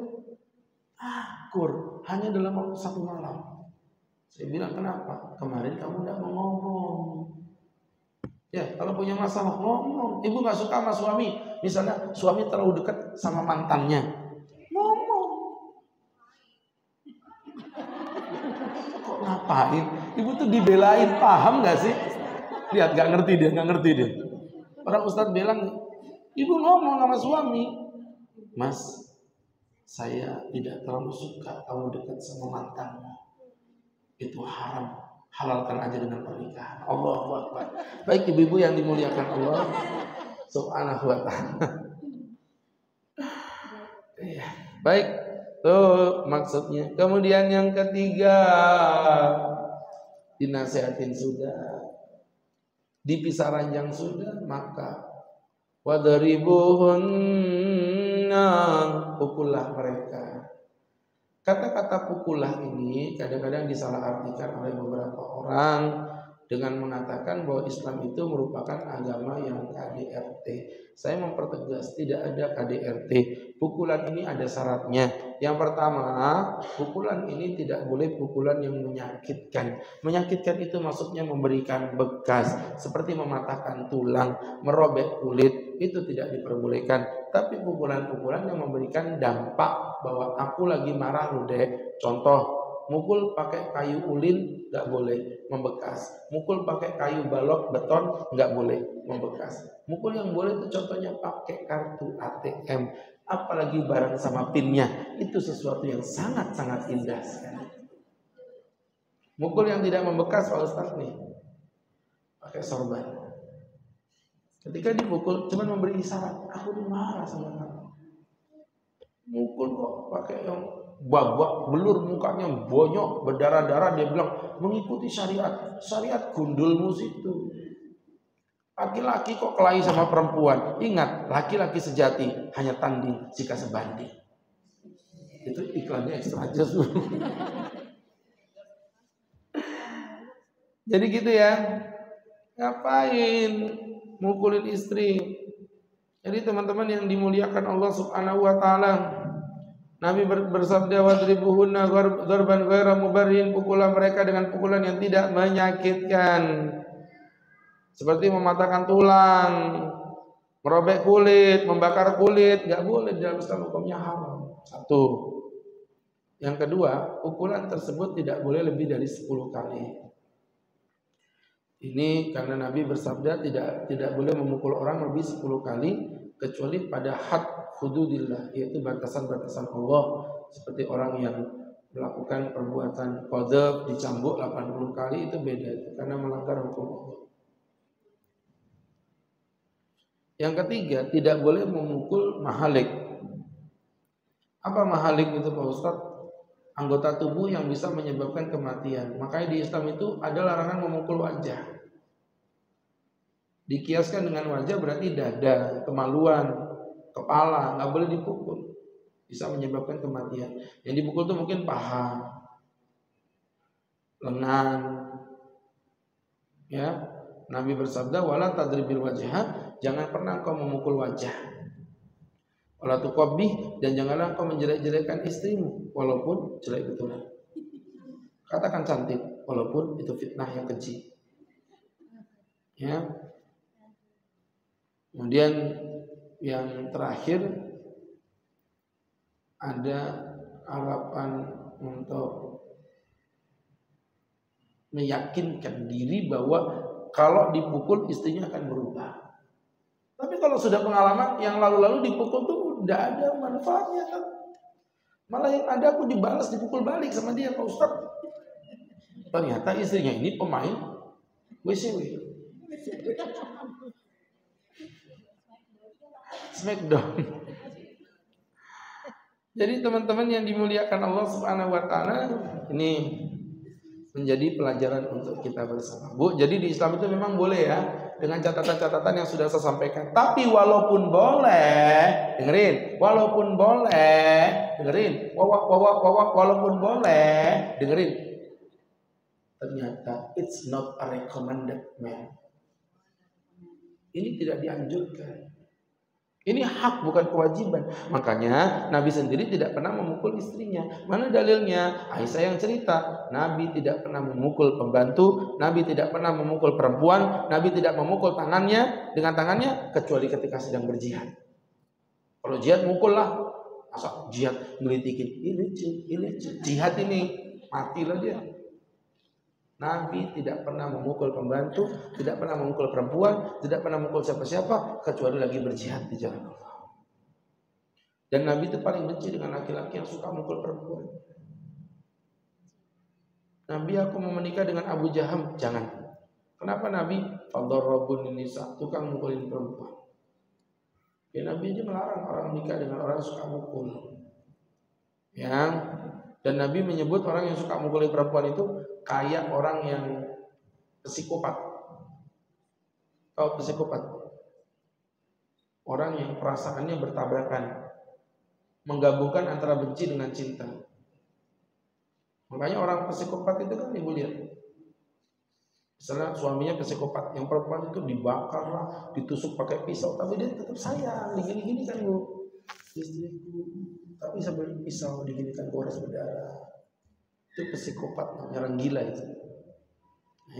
Akur, hanya dalam waktu 1 malam. Saya bilang, kenapa? Kemarin kamu tidak mau ngomong. Ya, kalau punya masalah ngomong. Ibu nggak suka sama suami, misalnya suami terlalu dekat sama mantannya, ngomong. Kok ngapain? Ibu tuh dibelain, paham nggak sih? Lihat, nggak ngerti dia. Orang ustadz bilang, ibu ngomong sama suami, Mas, saya tidak terlalu suka kamu dekat sama mantanmu. Itu haram. Halalkan aja dengan pernikahan. Allahu Akbar. Baik ibu-ibu yang dimuliakan Allah Subhanahu wa ta'ala. Baik, tuh maksudnya. Kemudian yang ketiga, dinasehatin sudah, dipisah ranjang sudah, maka wadribuhunna, pukullah mereka. Kata-kata pukullah ini kadang-kadang disalahartikan oleh beberapa orang dengan mengatakan bahwa Islam itu merupakan agama yang KDRT. Saya mempertegas, tidak ada KDRT. Pukulan ini ada syaratnya. Yang pertama, pukulan ini tidak boleh pukulan yang menyakitkan. Menyakitkan itu maksudnya memberikan bekas, seperti mematahkan tulang, merobek kulit, itu tidak diperbolehkan. Tapi pukulan-pukulan yang memberikan dampak bahwa aku lagi marah lu dek. Contoh, mukul pakai kayu ulin nggak boleh, membekas. Mukul pakai kayu balok beton nggak boleh, membekas. Mukul yang boleh itu contohnya pakai kartu ATM, apalagi bareng sama pinnya, itu sesuatu yang sangat-sangat indah sekali. Mukul yang tidak membekas, Pak Ustaz nih, pakai sorban. Ketika dipukul cuma memberi isyarat, aku marah sama kamu. Mukul kok pakai yang babak belur, mukanya bonyok berdarah-darah, dia bilang mengikuti syariat. Syariat gundulmu situ. Laki-laki kok kelahi sama perempuan. Ingat, laki-laki sejati hanya tanding jika sebanding. Itu iklannya ekstra aja. Jadi gitu ya. Ngapain mukulin istri? Jadi teman-teman yang dimuliakan Allah Subhanahu wa taala, Nabi bersabda, wadribuhunna dzarban ghaira mubarrin, pukulah mereka dengan pukulan yang tidak menyakitkan. Seperti mematahkan tulang, merobek kulit, membakar kulit, enggak boleh, dalam Islam hukumnya haram. Satu. Yang kedua, pukulan tersebut tidak boleh lebih dari 10 kali. Ini karena Nabi bersabda tidak boleh memukul orang lebih 10 kali kecuali pada had hududillah, yaitu batasan-batasan Allah, seperti orang yang melakukan perbuatan qadzaf dicambuk 80 kali, itu beda, itu karena melanggar hukum Allah. Yang ketiga, tidak boleh memukul mahalik. Apa mahalik itu Pak Ustadz? Anggota tubuh yang bisa menyebabkan kematian. Makanya di Islam itu ada larangan memukul wajah. Dikiaskan dengan wajah berarti dada, kemaluan, kepala, nggak boleh dipukul. Bisa menyebabkan kematian. Yang dipukul itu mungkin paha, lengan. Ya, Nabi bersabda, wala tadribil wajha, jangan pernah kau memukul wajah. Wala tuqabbih, dan janganlah kau menjelek-jelekkan istrimu walaupun jelek betulan. Katakan cantik walaupun itu fitnah yang keji. Ya. Kemudian yang terakhir ada harapan untuk meyakinkan diri bahwa kalau dipukul istrinya akan berubah. Tapi kalau sudah pengalaman yang lalu-lalu dipukul tuh tidak ada manfaatnya kan. Malah yang ada aku dibalas, dipukul balik sama dia, Pak Ustaz. Ternyata istrinya ini pemain WCW. Smackdown. Jadi teman-teman yang dimuliakan Allah Subhanahu wa taala, ini menjadi pelajaran untuk kita bersama. Bu, jadi di Islam itu memang boleh ya, dengan catatan-catatan yang sudah saya sampaikan. Tapi walaupun boleh, dengerin, walaupun boleh, dengerin, walaupun boleh, dengerin. Ternyata it's not a recommended man. Ini tidak dianjurkan. Ini hak bukan kewajiban. Makanya Nabi sendiri tidak pernah memukul istrinya. Mana dalilnya? Aisyah yang cerita, Nabi tidak pernah memukul pembantu, Nabi tidak pernah memukul perempuan, Nabi tidak memukul tangannya dengan tangannya kecuali ketika sedang berjihad. Kalau jihad mukul lah. Masa jihad ngelitikin, ini jihad ini matilah dia. Nabi tidak pernah memukul pembantu, tidak pernah memukul perempuan, tidak pernah memukul siapa-siapa kecuali lagi berjihad di jalan Allah. Dan Nabi itu paling benci dengan laki-laki yang suka memukul perempuan. Nabi, aku mau menikah dengan Abu Jaham, jangan. Kenapa Nabi? Fadarrabun nisa, tukang mukulin perempuan. Ya, Nabi aja melarang orang menikah dengan orang yang suka mukul. Ya, dan Nabi menyebut orang yang suka mukulin perempuan itu kayak orang yang psikopat. Tahu psikopat? Orang yang perasaannya bertabrakan, menggabungkan antara benci dengan cinta. Makanya orang psikopat itu kan ibu lihat. Misalnya suaminya psikopat, yang perempuan itu dibakar lah, ditusuk pakai pisau, tapi dia tetap sayang, digini-gini kan bu, istriku, tapi sambil pisau diginikan gores berdarah. Itu psikopat, namanya orang gila itu.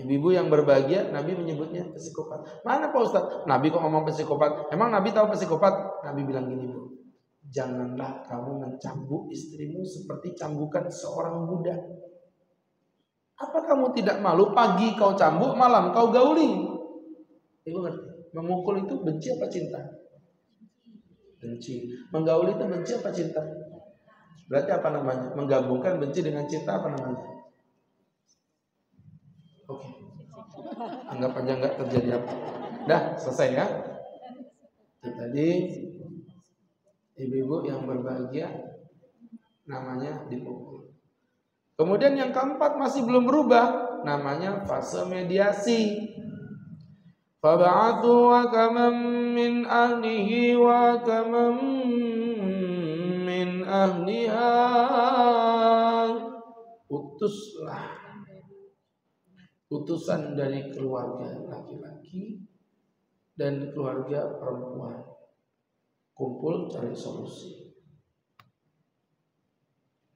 Ibu-ibu yang berbahagia, Nabi menyebutnya psikopat. Mana Pak Ustaz? Nabi kok ngomong psikopat? Emang Nabi tahu psikopat? Nabi bilang gini bu, janganlah kamu mencambuk istrimu seperti cambukan seorang budak. Apa kamu tidak malu pagi kau cambuk, malam kau gauli? Ibu ngerti? Memukul itu benci apa cinta? Benci. Menggauli itu benci apa cinta? Berarti apa namanya? Menggabungkan benci dengan cinta apa namanya? Oke. Anggap aja nggak terjadi apa. Dah, selesai ya. Itu tadi ibu-ibu yang berbahagia namanya dipukul. Kemudian yang keempat masih belum berubah, namanya fase mediasi. Fab'athu hakaman min ahlihi wa hakaman min ahliha. Utuslah utusan dari keluarga laki-laki dan keluarga perempuan. Kumpul cari solusi.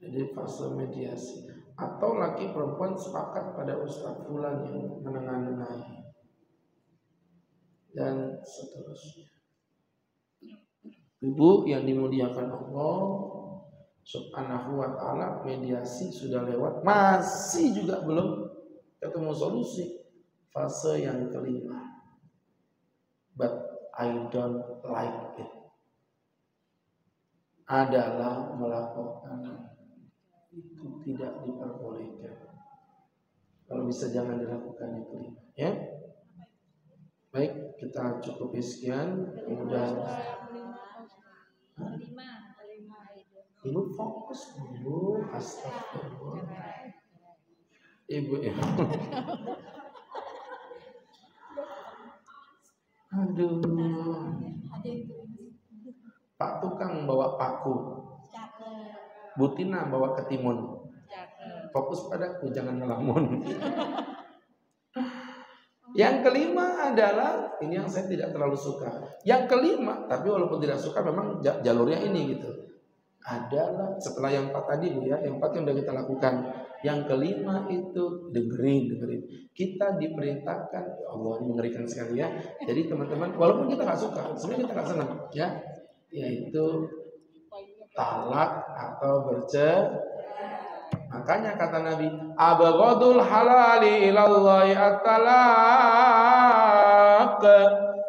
Jadi fase mediasi. Atau laki perempuan sepakat pada ustaz fulan yang menengahi dan seterusnya. Ibu yang dimuliakan Allah Subhanahu wa ta'ala, mediasi sudah lewat, masih juga belum ketemu solusi. Fase yang kelima, but I don't like it, adalah melakukan itu tidak diperbolehkan. Kalau bisa jangan dilakukan itu, ya. Baik, kita cukupi sekian. Kemudian Ibu fokus dulu. Astagfirullah. Ibu ya. Aduh. Pak tukang bawa paku. Bu Tina bawa ketimun. Fokus padaku, jangan ngelamun. Yang kelima adalah, ini yang saya tidak terlalu suka. Yang kelima, tapi walaupun tidak suka memang jalurnya ini gitu. Adalah setelah yang 4 tadi Bu ya, yang 4 yang sudah kita lakukan. Yang kelima itu dengerin. Kita diperintahkan, ya Allah ini mengerikan sekali ya. Jadi teman-teman, walaupun kita nggak suka, sebenarnya kita nggak senang ya, yaitu talak atau bercerai. Makanya kata Nabi, abghadul halali ilallahi at-talaq.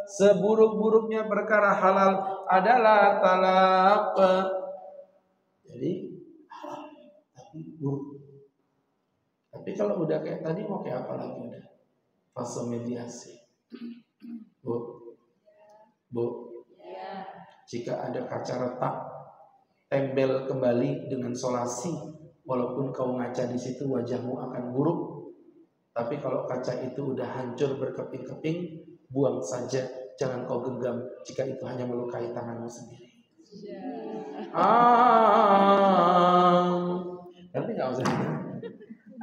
Seburuk-buruknya perkara halal adalah talak. Jadi halal tapi buruk. Tapi kalau udah kayak tadi mau kayak apa lagi udah? Fase mediasi. Bu. Jika ada kaca retak, tempel kembali dengan solasi. Walaupun kau ngaca di situ wajahmu akan buruk, tapi kalau kaca itu udah hancur berkeping-keping, buang saja, jangan kau genggam jika itu hanya melukai tanganmu sendiri. Nanti nggak usah.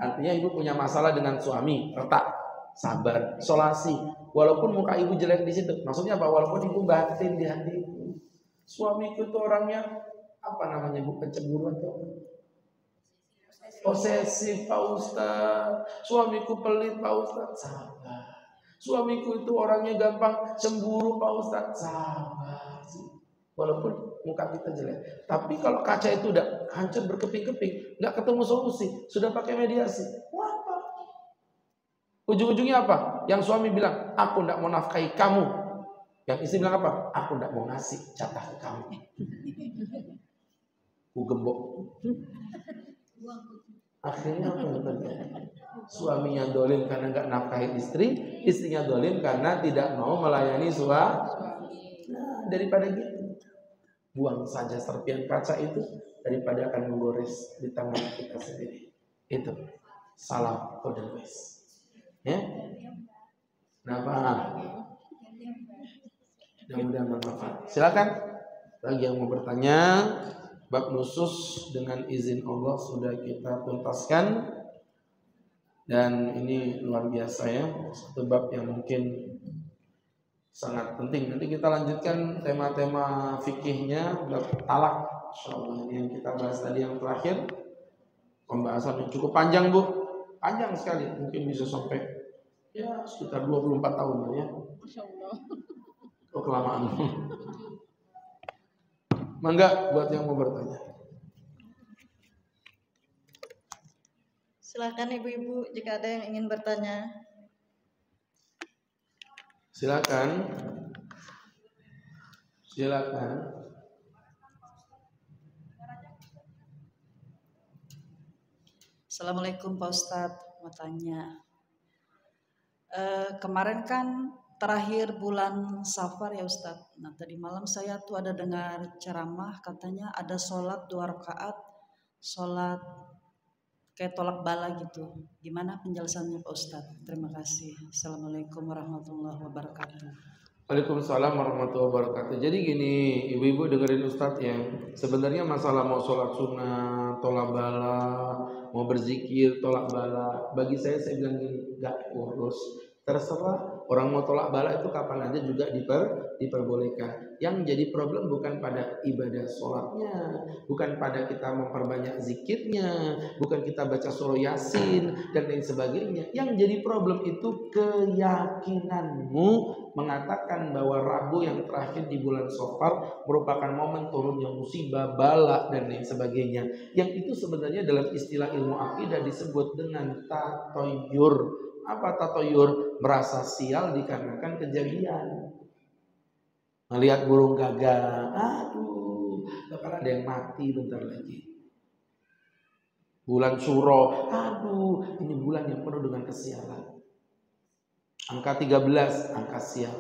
Artinya ibu punya masalah dengan suami, retak, sabar, solasi. Walaupun muka ibu jelek di situ, maksudnya apa? Walaupun ibu batin di hati ibu, Suamiku itu orangnya apa namanya, bukan cemburu atau posesif Pak Ustaz. Suamiku pelit Pak Ustaz. Sabar. Suamiku itu orangnya gampang cemburu Pak Ustaz. Sabar. Walaupun muka kita jelek, tapi kalau kaca itu udah hancur berkeping-keping, nggak ketemu solusi, sudah pakai mediasi, wah, ujung-ujungnya apa? Yang suami bilang, aku nggak mau nafkahi kamu. Yang istri bilang apa? Aku nggak mau ngasih jatah ke kamu. Ku gembok. Akhirnya apa yang terjadi? Suaminya dolim karena nggak nafkahi istri, istrinya dolim karena tidak mau melayani suami. Nah, daripada gitu, buang saja serpian kaca itu daripada akan menggores di tangan kita sendiri. Itu salam kode wes. Ya, kenapa? Mudah-mudahan bermanfaat. Silakan bagi yang mau bertanya. Bab nusus dengan izin Allah sudah kita tuntaskan, dan ini luar biasa ya, satu bab yang mungkin sangat penting. Nanti kita lanjutkan tema-tema fikihnya bab talak, insyaallah. Ini yang kita bahas tadi yang terakhir, pembahasan yang cukup panjang Bu, panjang sekali, mungkin bisa sampai ya sekitar 24 tahun ya. Oh kelamaan. Mangga buat yang mau bertanya. Silakan ibu-ibu jika ada yang ingin bertanya. Silakan. Silakan. Assalamualaikum Pak Ustadz, mau tanya. Kemarin kan terakhir bulan Safar ya Ustadz. Nah tadi malam saya tuh ada dengar ceramah, katanya ada sholat 2 rakaat, sholat kayak tolak bala gitu. Gimana penjelasannya Pak Ustadz? Terima kasih. Assalamualaikum warahmatullahi wabarakatuh. Waalaikumsalam warahmatullahi wabarakatuh. Jadi gini, ibu-ibu dengerin Ustadz ya. Sebenarnya masalah mau sholat sunnah, tolak bala, mau berzikir, tolak bala, bagi saya bilang gini, gak urus. Terserah, orang mau tolak bala itu kapan aja juga diperbolehkan. Yang jadi problem bukan pada ibadah sholatnya, bukan pada kita memperbanyak zikirnya, bukan kita baca surah Yasin dan lain sebagainya. Yang jadi problem itu keyakinanmu mengatakan bahwa Rabu yang terakhir di bulan Safar merupakan momen turunnya musibah, bala dan lain sebagainya. Yang itu sebenarnya dalam istilah ilmu akidah disebut dengan tatoyur. Apa tatoyur? Merasa sial dikarenakan kejadian. Melihat burung gagak, aduh, bakal ada yang mati bentar lagi. Bulan Suro, aduh, ini bulan yang penuh dengan kesialan. Angka 13, angka sial.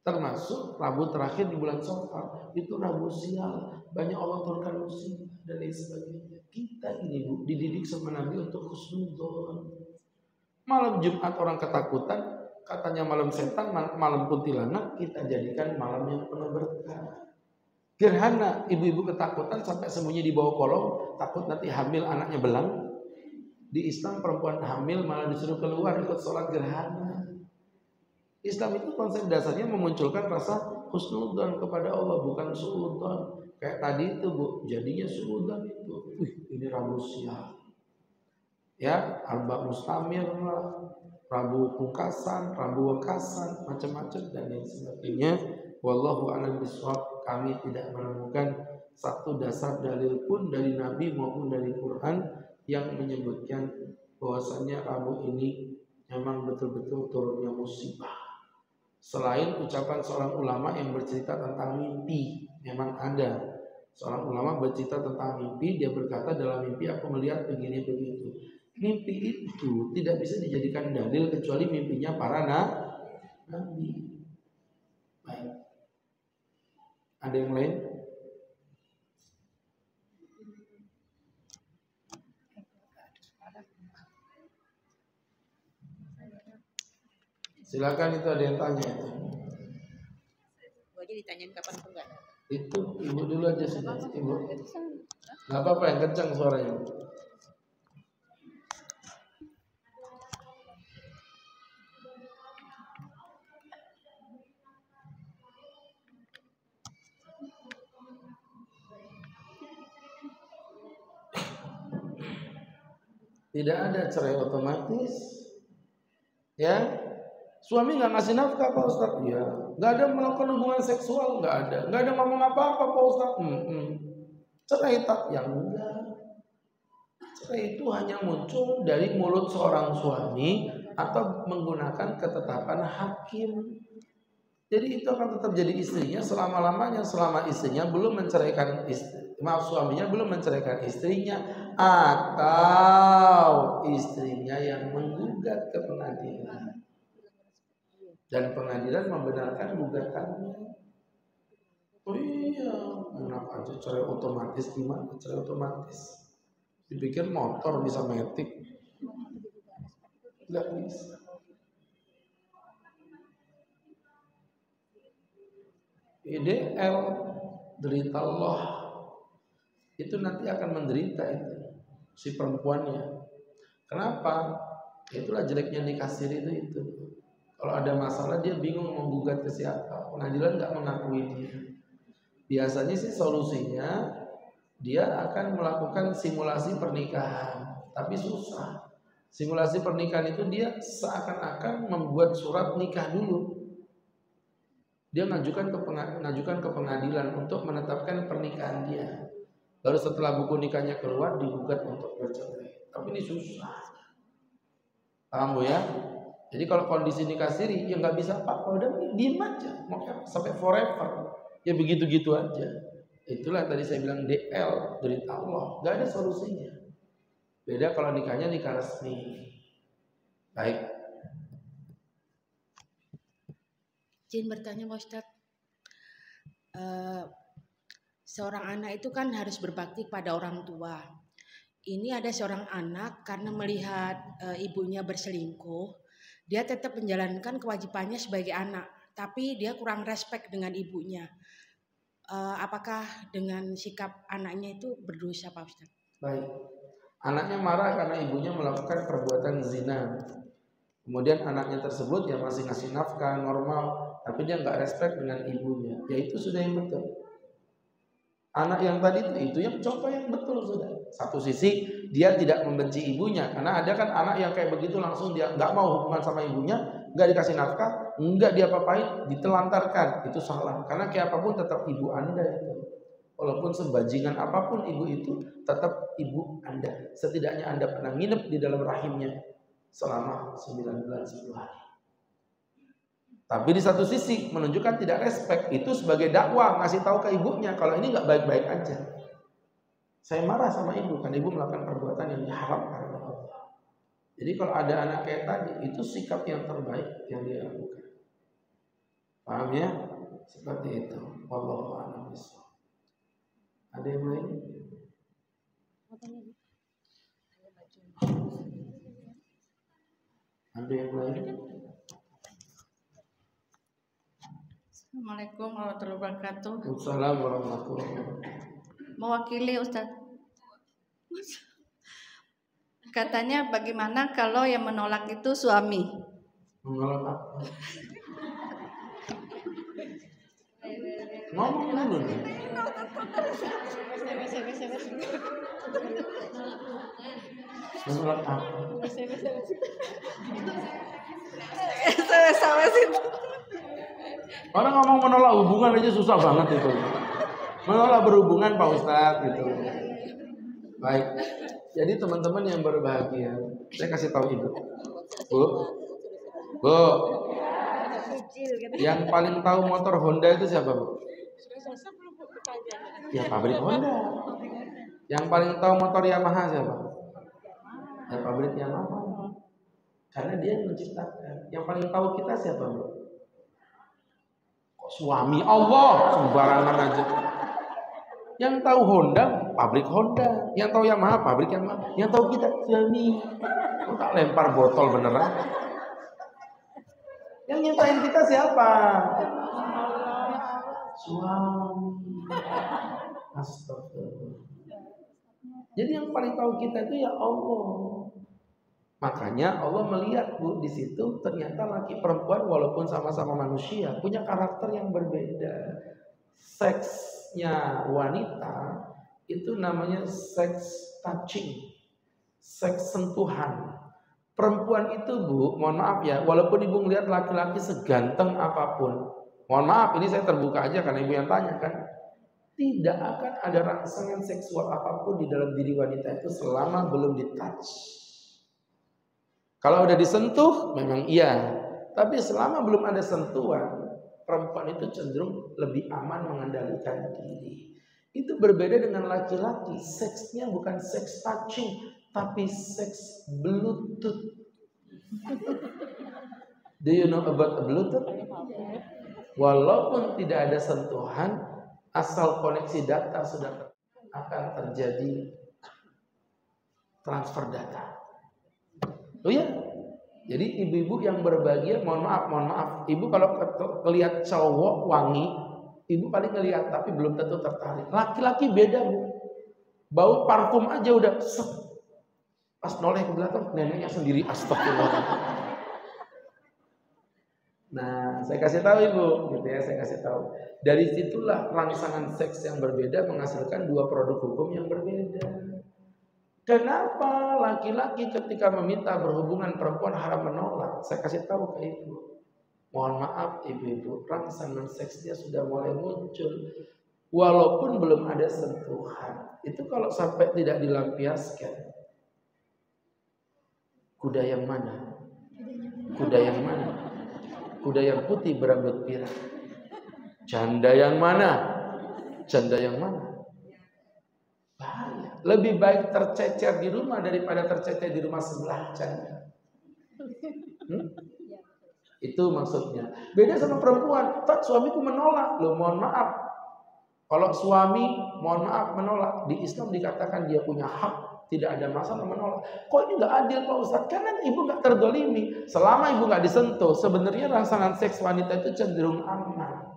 Termasuk Rabu terakhir di bulan Safar, itu Rabu sial. Banyak Allah turunkan musibah dan lain sebagainya. Kita ini Bu, dididik sama Nabi untuk husnudzon. Malam Jumat orang ketakutan, katanya malam setan, malam kuntilanak, kita jadikan malam yang penuh berkah. Gerhana, ibu-ibu ketakutan sampai sembunyi di bawah kolong, takut nanti hamil anaknya belang. Di Islam perempuan hamil malah disuruh keluar ikut sholat gerhana. Islam itu konsep dasarnya memunculkan rasa husnudzon kepada Allah, bukan suudzon. Kayak tadi itu Bu, jadinya suudzon itu. Ini Rabu sial. Ya, Arba Mustamir, Rabu Pungkasan, Rabu Wekasan, macam-macam dan lain sebagainya. Wallahu a'lam bishawab. Kami tidak menemukan satu dasar dalil pun dari Nabi maupun dari Quran yang menyebutkan bahwasanya Rabu ini memang betul-betul turunnya musibah. Selain ucapan seorang ulama yang bercerita tentang mimpi, memang ada seorang ulama bercerita tentang mimpi. Dia berkata, dalam mimpi aku melihat begini begitu. Mimpi itu tidak bisa dijadikan dalil kecuali mimpinya para nabi. Baik. Ada yang lain? Silakan, itu ada yang tanya itu. Gua aja ditanyain kapan pun enggak. Itu ibu dulu aja sudah. Ibu. Enggak apa-apa, yang kencang suaranya. Tidak ada cerai otomatis. Ya, suami nggak ngasih nafkah Pak Ustadz, ya. Nggak ada melakukan hubungan seksual, nggak ada ngomong apa-apa Pak Ustadz. Cerai tak yang enggak. Cerai itu hanya muncul dari mulut seorang suami atau menggunakan ketetapan hakim. Jadi itu akan tetap jadi istrinya selama-lamanya, selama istrinya belum menceraikan suaminya belum menceraikan istrinya, atau istrinya yang menggugat ke pengadilan dan pengadilan membenarkan gugatannya. Oh iya, enak aja cerai otomatis. Gimana cerai otomatis? Dipikir motor bisa metik, nggak bisa. IDL, derita Allah, itu nanti akan menderita itu si perempuannya. Kenapa? Itulah jeleknya nikah siri itu. Kalau ada masalah dia bingung mau gugat ke siapa. Pengadilan nggak mengakui dia. Biasanya sih solusinya dia akan melakukan simulasi pernikahan, tapi susah. Simulasi pernikahan itu dia seakan-akan membuat surat nikah dulu. Dia ngajukan ke pengadilan untuk menetapkan pernikahan dia. Baru setelah buku nikahnya keluar digugat untuk bercerai. Tapi ini susah. Paham Bu ya? Jadi kalau kondisi nikah siri ya nggak bisa apa-apa, udah diem aja, mau sampai forever. Ya begitu-gitu aja. Itulah tadi saya bilang DL, derita Allah, nggak ada solusinya. Beda kalau nikahnya nikah resmi. Baik. Izin bertanya Pak Ustadz, seorang anak itu kan harus berbakti pada orang tua. Ini ada seorang anak karena melihat ibunya berselingkuh, dia tetap menjalankan kewajibannya sebagai anak, tapi dia kurang respek dengan ibunya. Apakah dengan sikap anaknya itu berdosa Pak Ustadz? Baik, anaknya marah karena ibunya melakukan perbuatan zina. Kemudian anaknya tersebut yang masih ngasih nafkah normal, tapi dia nggak respect dengan ibunya, ya itu sudah yang betul. Anak yang tadi itu yang contoh yang betul sudah. Satu sisi dia tidak membenci ibunya, karena ada kan anak yang kayak begitu langsung dia nggak mau hubungan sama ibunya, nggak dikasih nafkah, nggak diapa-apain, ditelantarkan, itu salah. Karena kayak apapun tetap ibu Anda itu. Walaupun sebajingan apapun ibu itu, tetap ibu Anda. Setidaknya Anda pernah nginep di dalam rahimnya selama 9 bulan 10 hari. Tapi di satu sisi menunjukkan tidak respect, itu sebagai dakwah ngasih tahu ke ibunya kalau ini nggak baik-baik aja. Saya marah sama ibu karena ibu melakukan perbuatan yang diharamkan oleh Allah. Jadi kalau ada anak kayak tadi, itu sikap yang terbaik yang dia lakukan. Paham ya? Seperti itu. Wallahu a'lam bishawab. Ada yang lain? Ada yang lain? Assalamualaikum warahmatullahi wabarakatuh. Assalamualaikum warahmatullahi wabarakatuh. Mewakili Ustadz. Katanya bagaimana kalau yang menolak itu suami? Menolak apa? Ngomong dulu nih. Menolak apa? Orang ngomong menolak hubungan aja susah banget itu. Menolak berhubungan Pak Ustadz gitu. Baik. Jadi teman-teman yang berbahagia, saya kasih tahu Ibu. Bu. Yang paling tahu motor Honda itu siapa, Bu? Ya pabrik Honda. Yang paling tahu motor Yamaha siapa? Ya pabrik Yamaha. Karena dia yang menciptakan. Yang paling tahu kita siapa, Bu? Kok suami Allah sembarangan aja. Yang tahu Honda, pabrik Honda. Yang tahu Yamaha, pabrik Yamaha. Yang tahu kita suami. Kok tak lempar botol beneran? Yang nyiptain kita siapa? Suami. Astagfirullah. Jadi yang paling tahu kita itu ya Allah. Makanya Allah melihat Bu di situ ternyata laki perempuan walaupun sama-sama manusia punya karakter yang berbeda. Seksnya wanita itu namanya seks touching. seks sentuhan. Perempuan itu Bu, mohon maaf ya, walaupun ibu ngelihat laki-laki seganteng apapun, mohon maaf ini saya terbuka aja karena ibu yang tanya kan, tidak akan ada rangsangan seksual apapun di dalam diri wanita itu selama belum ditouch. Kalau udah disentuh memang iya, tapi selama belum ada sentuhan, perempuan itu cenderung lebih aman mengendalikan diri. Itu berbeda dengan laki-laki, seksnya bukan seks touching, tapi seks Bluetooth. Do you know about Bluetooth? Walaupun tidak ada sentuhan, asal koneksi data sudah akan terjadi transfer data. Oh ya, jadi ibu-ibu yang berbahagia, mohon maaf, ibu kalau lihat cowok wangi, ibu paling ngelihat tapi belum tentu tertarik. Laki-laki beda Bu, bau parfum aja udah pas noleh ke belakang neneknya sendiri, astagfirullah. Nah, saya kasih tahu ibu, gitu ya, saya kasih tahu. Dari situlah rangsangan seks yang berbeda menghasilkan dua produk hukum yang berbeda. Kenapa laki-laki ketika meminta berhubungan perempuan haram menolak? Saya kasih tahu ke ibu. Mohon maaf ibu-ibu, rangsangan seksnya sudah mulai muncul. Walaupun belum ada sentuhan. Itu kalau sampai tidak dilampiaskan. Kuda yang mana? Kuda yang mana? Kuda yang putih berambut pirang. Janda yang mana? Janda yang mana? Bahaya. Lebih baik tercecer di rumah daripada tercecer di rumah sebelah janda. Itu maksudnya. Beda sama perempuan. Tak, suamiku menolak. Loh, mohon maaf. Kalau suami mohon maaf menolak, di Islam dikatakan dia punya hak, tidak ada masalah menolak. Kok ini nggak adil Pak Ustaz? Karena ibu nggak terdolimi. Selama ibu nggak disentuh, sebenarnya rangsangan seks wanita itu cenderung aman.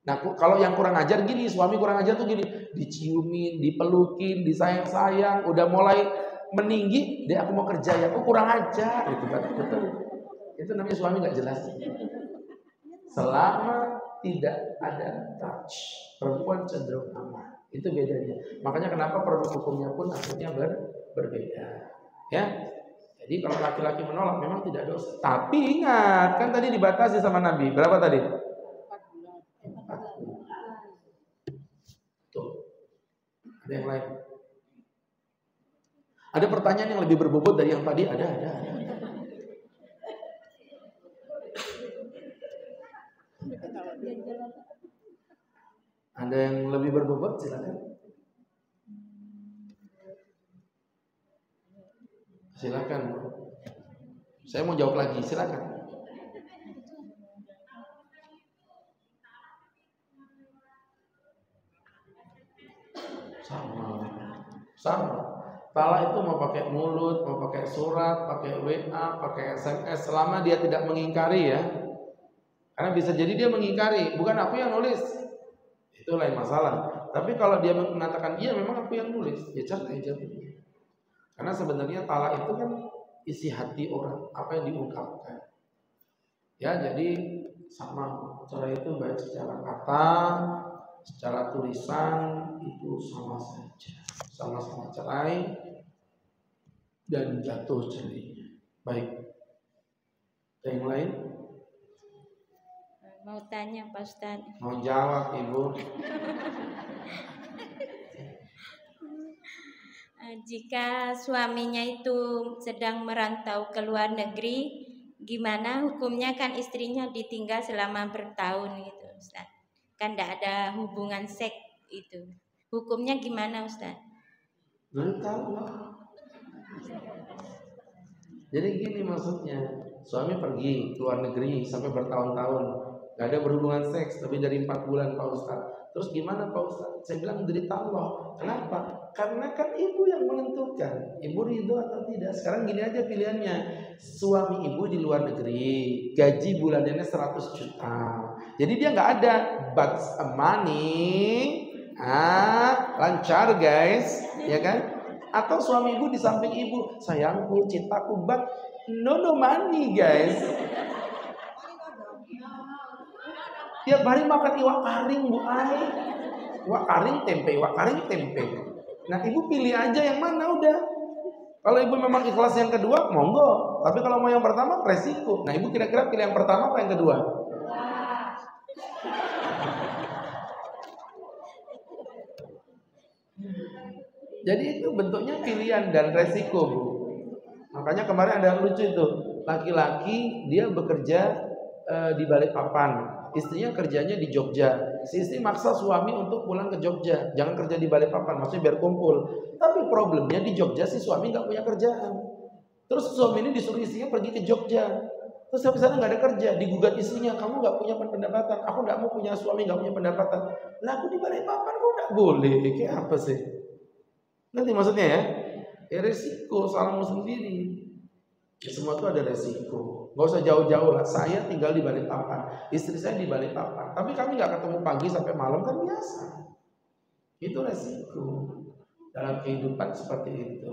Nah, kalau yang kurang ajar gini, suami kurang ajar tuh gini, diciumin, dipelukin, disayang-sayang, udah mulai meninggi, dia aku mau kerja ya, aku kurang ajar, gitu kan? Betul. Itu namanya suami nggak jelas. Selama tidak ada touch, perempuan cenderung aman. Itu bedanya. Makanya kenapa produk hukumnya pun akhirnya berbeda. Ya. Jadi kalau laki-laki menolak memang tidak dosa. Tapi ingat, kan tadi dibatasi sama Nabi. Berapa tadi? 4 bulan. Tuh. Ada yang lain? Ada pertanyaan yang lebih berbobot dari yang tadi? Ada. Ada yang lebih berbobot? Silakan. Silakan. Saya mau jawab lagi, silakan. Sama. Talak itu mau pakai mulut, mau pakai surat, pakai WA, pakai SMS, selama dia tidak mengingkari ya. Karena bisa jadi dia mengingkari, bukan aku yang nulis. Itu lain masalah. Tapi kalau dia mengatakan iya memang aku yang nulis, ya cerai jadinya. Karena sebenarnya talak itu kan isi hati orang, apa yang diungkapkan. Ya, jadi sama, cerai itu baik secara kata, secara tulisan itu sama saja, sama-sama cerai dan jatuh cerainya. Baik. Ada yang lain? Mau tanya Pak Ustaz. Mau jawab Ibu. Jika suaminya itu sedang merantau ke luar negeri, gimana hukumnya? Kan istrinya ditinggal selama bertahun gitu Ustaz. Kan tidak ada hubungan seks itu. Hukumnya gimana Ustaz? Belum tahu. Jadi gini maksudnya, suami pergi ke luar negeri sampai bertahun-tahun, gak ada berhubungan seks lebih dari 4 bulan Pak Ustaz. Terus gimana Pak Ustaz? Saya bilang derita Allah. Kenapa? Karena kan ibu yang menentukan, ibu ridho atau tidak. Sekarang gini aja pilihannya, suami ibu di luar negeri, gaji bulanannya 100 juta. Jadi dia nggak ada but money, lancar guys, ya kan? Atau suami ibu di samping ibu, sayangku, cintaku, but no money guys. Tiap hari makan iwak karing Bu Ai. Iwak karing tempe. Nah ibu pilih aja yang mana udah. Kalau ibu memang ikhlas yang kedua, monggo. Tapi kalau mau yang pertama, resiko. Nah, ibu kira-kira pilih yang pertama apa yang kedua? Jadi itu bentuknya pilihan dan resiko, Bu. Makanya kemarin ada yang lucu itu. Laki-laki dia bekerja di Balikpapan, istrinya kerjanya di Jogja. Si istri maksa suami untuk pulang ke Jogja, jangan kerja di Balikpapan, maksudnya biar kumpul. Tapi problemnya di Jogja si suami nggak punya kerjaan. Terus suami ini disuruh istrinya pergi ke Jogja. Terus sampai sana nggak ada kerja, digugat istrinya, kamu nggak punya pendapatan, aku nggak mau punya suami nggak punya pendapatan. Lah aku di Balikpapan kok nggak boleh, kayak apa sih? Nanti maksudnya ya resiko salahmu sendiri. Ya, semua itu ada resiko. Gak usah jauh-jauh lah. Saya tinggal di Balikpapan, istri saya di Balikpapan. Tapi kami gak ketemu pagi sampai malam kan biasa. Itu resiko dalam kehidupan seperti itu.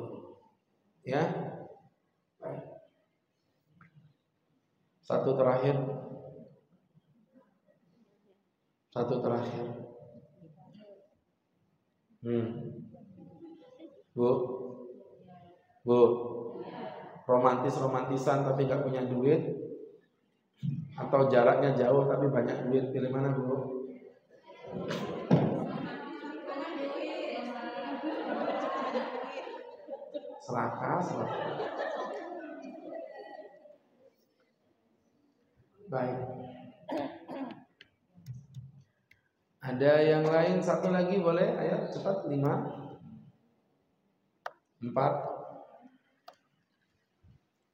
Ya. Baik. Satu terakhir. Bu, romantisan tapi gak punya duit, atau jaraknya jauh tapi banyak duit, pilih mana, Bu? Seraka. Baik. Ada yang lain? Satu lagi boleh? Ayo cepat. 5 4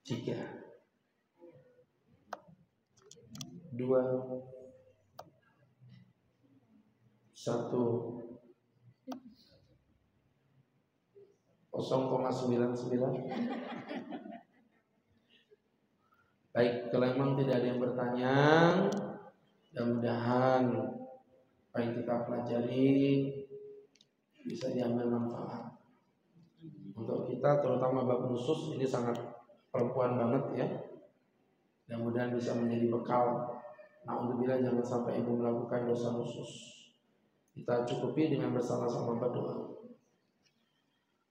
3 2 1 0,99. Baik, kalau memang tidak ada yang bertanya, mudah-mudahan apa yang kita pelajari bisa diambil manfaat untuk kita, terutama bab nusus ini sangat perempuan banget ya. Mudah-mudahan bisa menjadi bekal. Alhamdulillah, jangan sampai ibu melakukan dosa nusus. Kita cukupi dengan bersama-sama berdoa.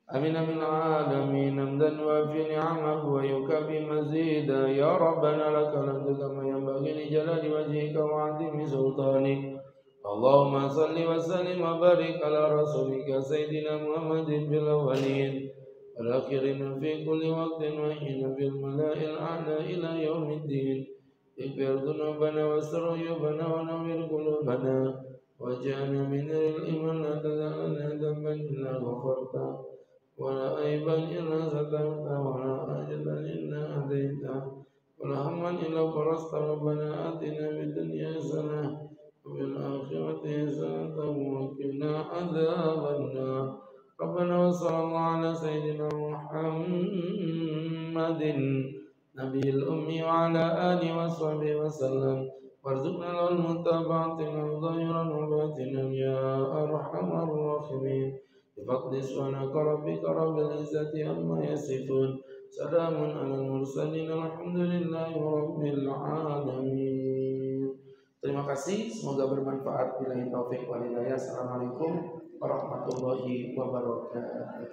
Amin amin alamin, hamdan wa fi ni'amahu wa yukafi mazida. Ya Rabbana lakal hamdu kama yanbaghi li jalali wajhika wa 'azimi sultanik. Allahumma salli wa sallim wa barik ala rasulika sayyidina Muhammadin bil awwalin wal akhirin fi kulli waqtin wa hina fil mala'il a'la ila yaumiddin. Ighfir dhunubana wastur uyubana wa nawwir qulubana waj'alna min al-iman la tad'alna dhanban illa ghafarta wa la aiban illa satarta wa la ajlan illa hadaita wa la hamman illa farasta. Rabbana atina fid dunya hasanah wa fil akhirati hasanah wa qina adzabannar. Rabbana sallallahu ala sayyidina Muhammadin nabiyil ummi wa ala alihi wa sahbihi wa sallam. Warzuqna lahul mutaba'atin zahiran wa batinan ya arhamar rahimin. Bifadli subhanaka rabbika rabbil izzati amma yasifun. Salamun alal mursalin alhamdulillahi rabbil alamin. Terima kasih, semoga bermanfaat. Billahi taufik wal hidayah. Assalamualaikum warahmatullahi wabarakatuh.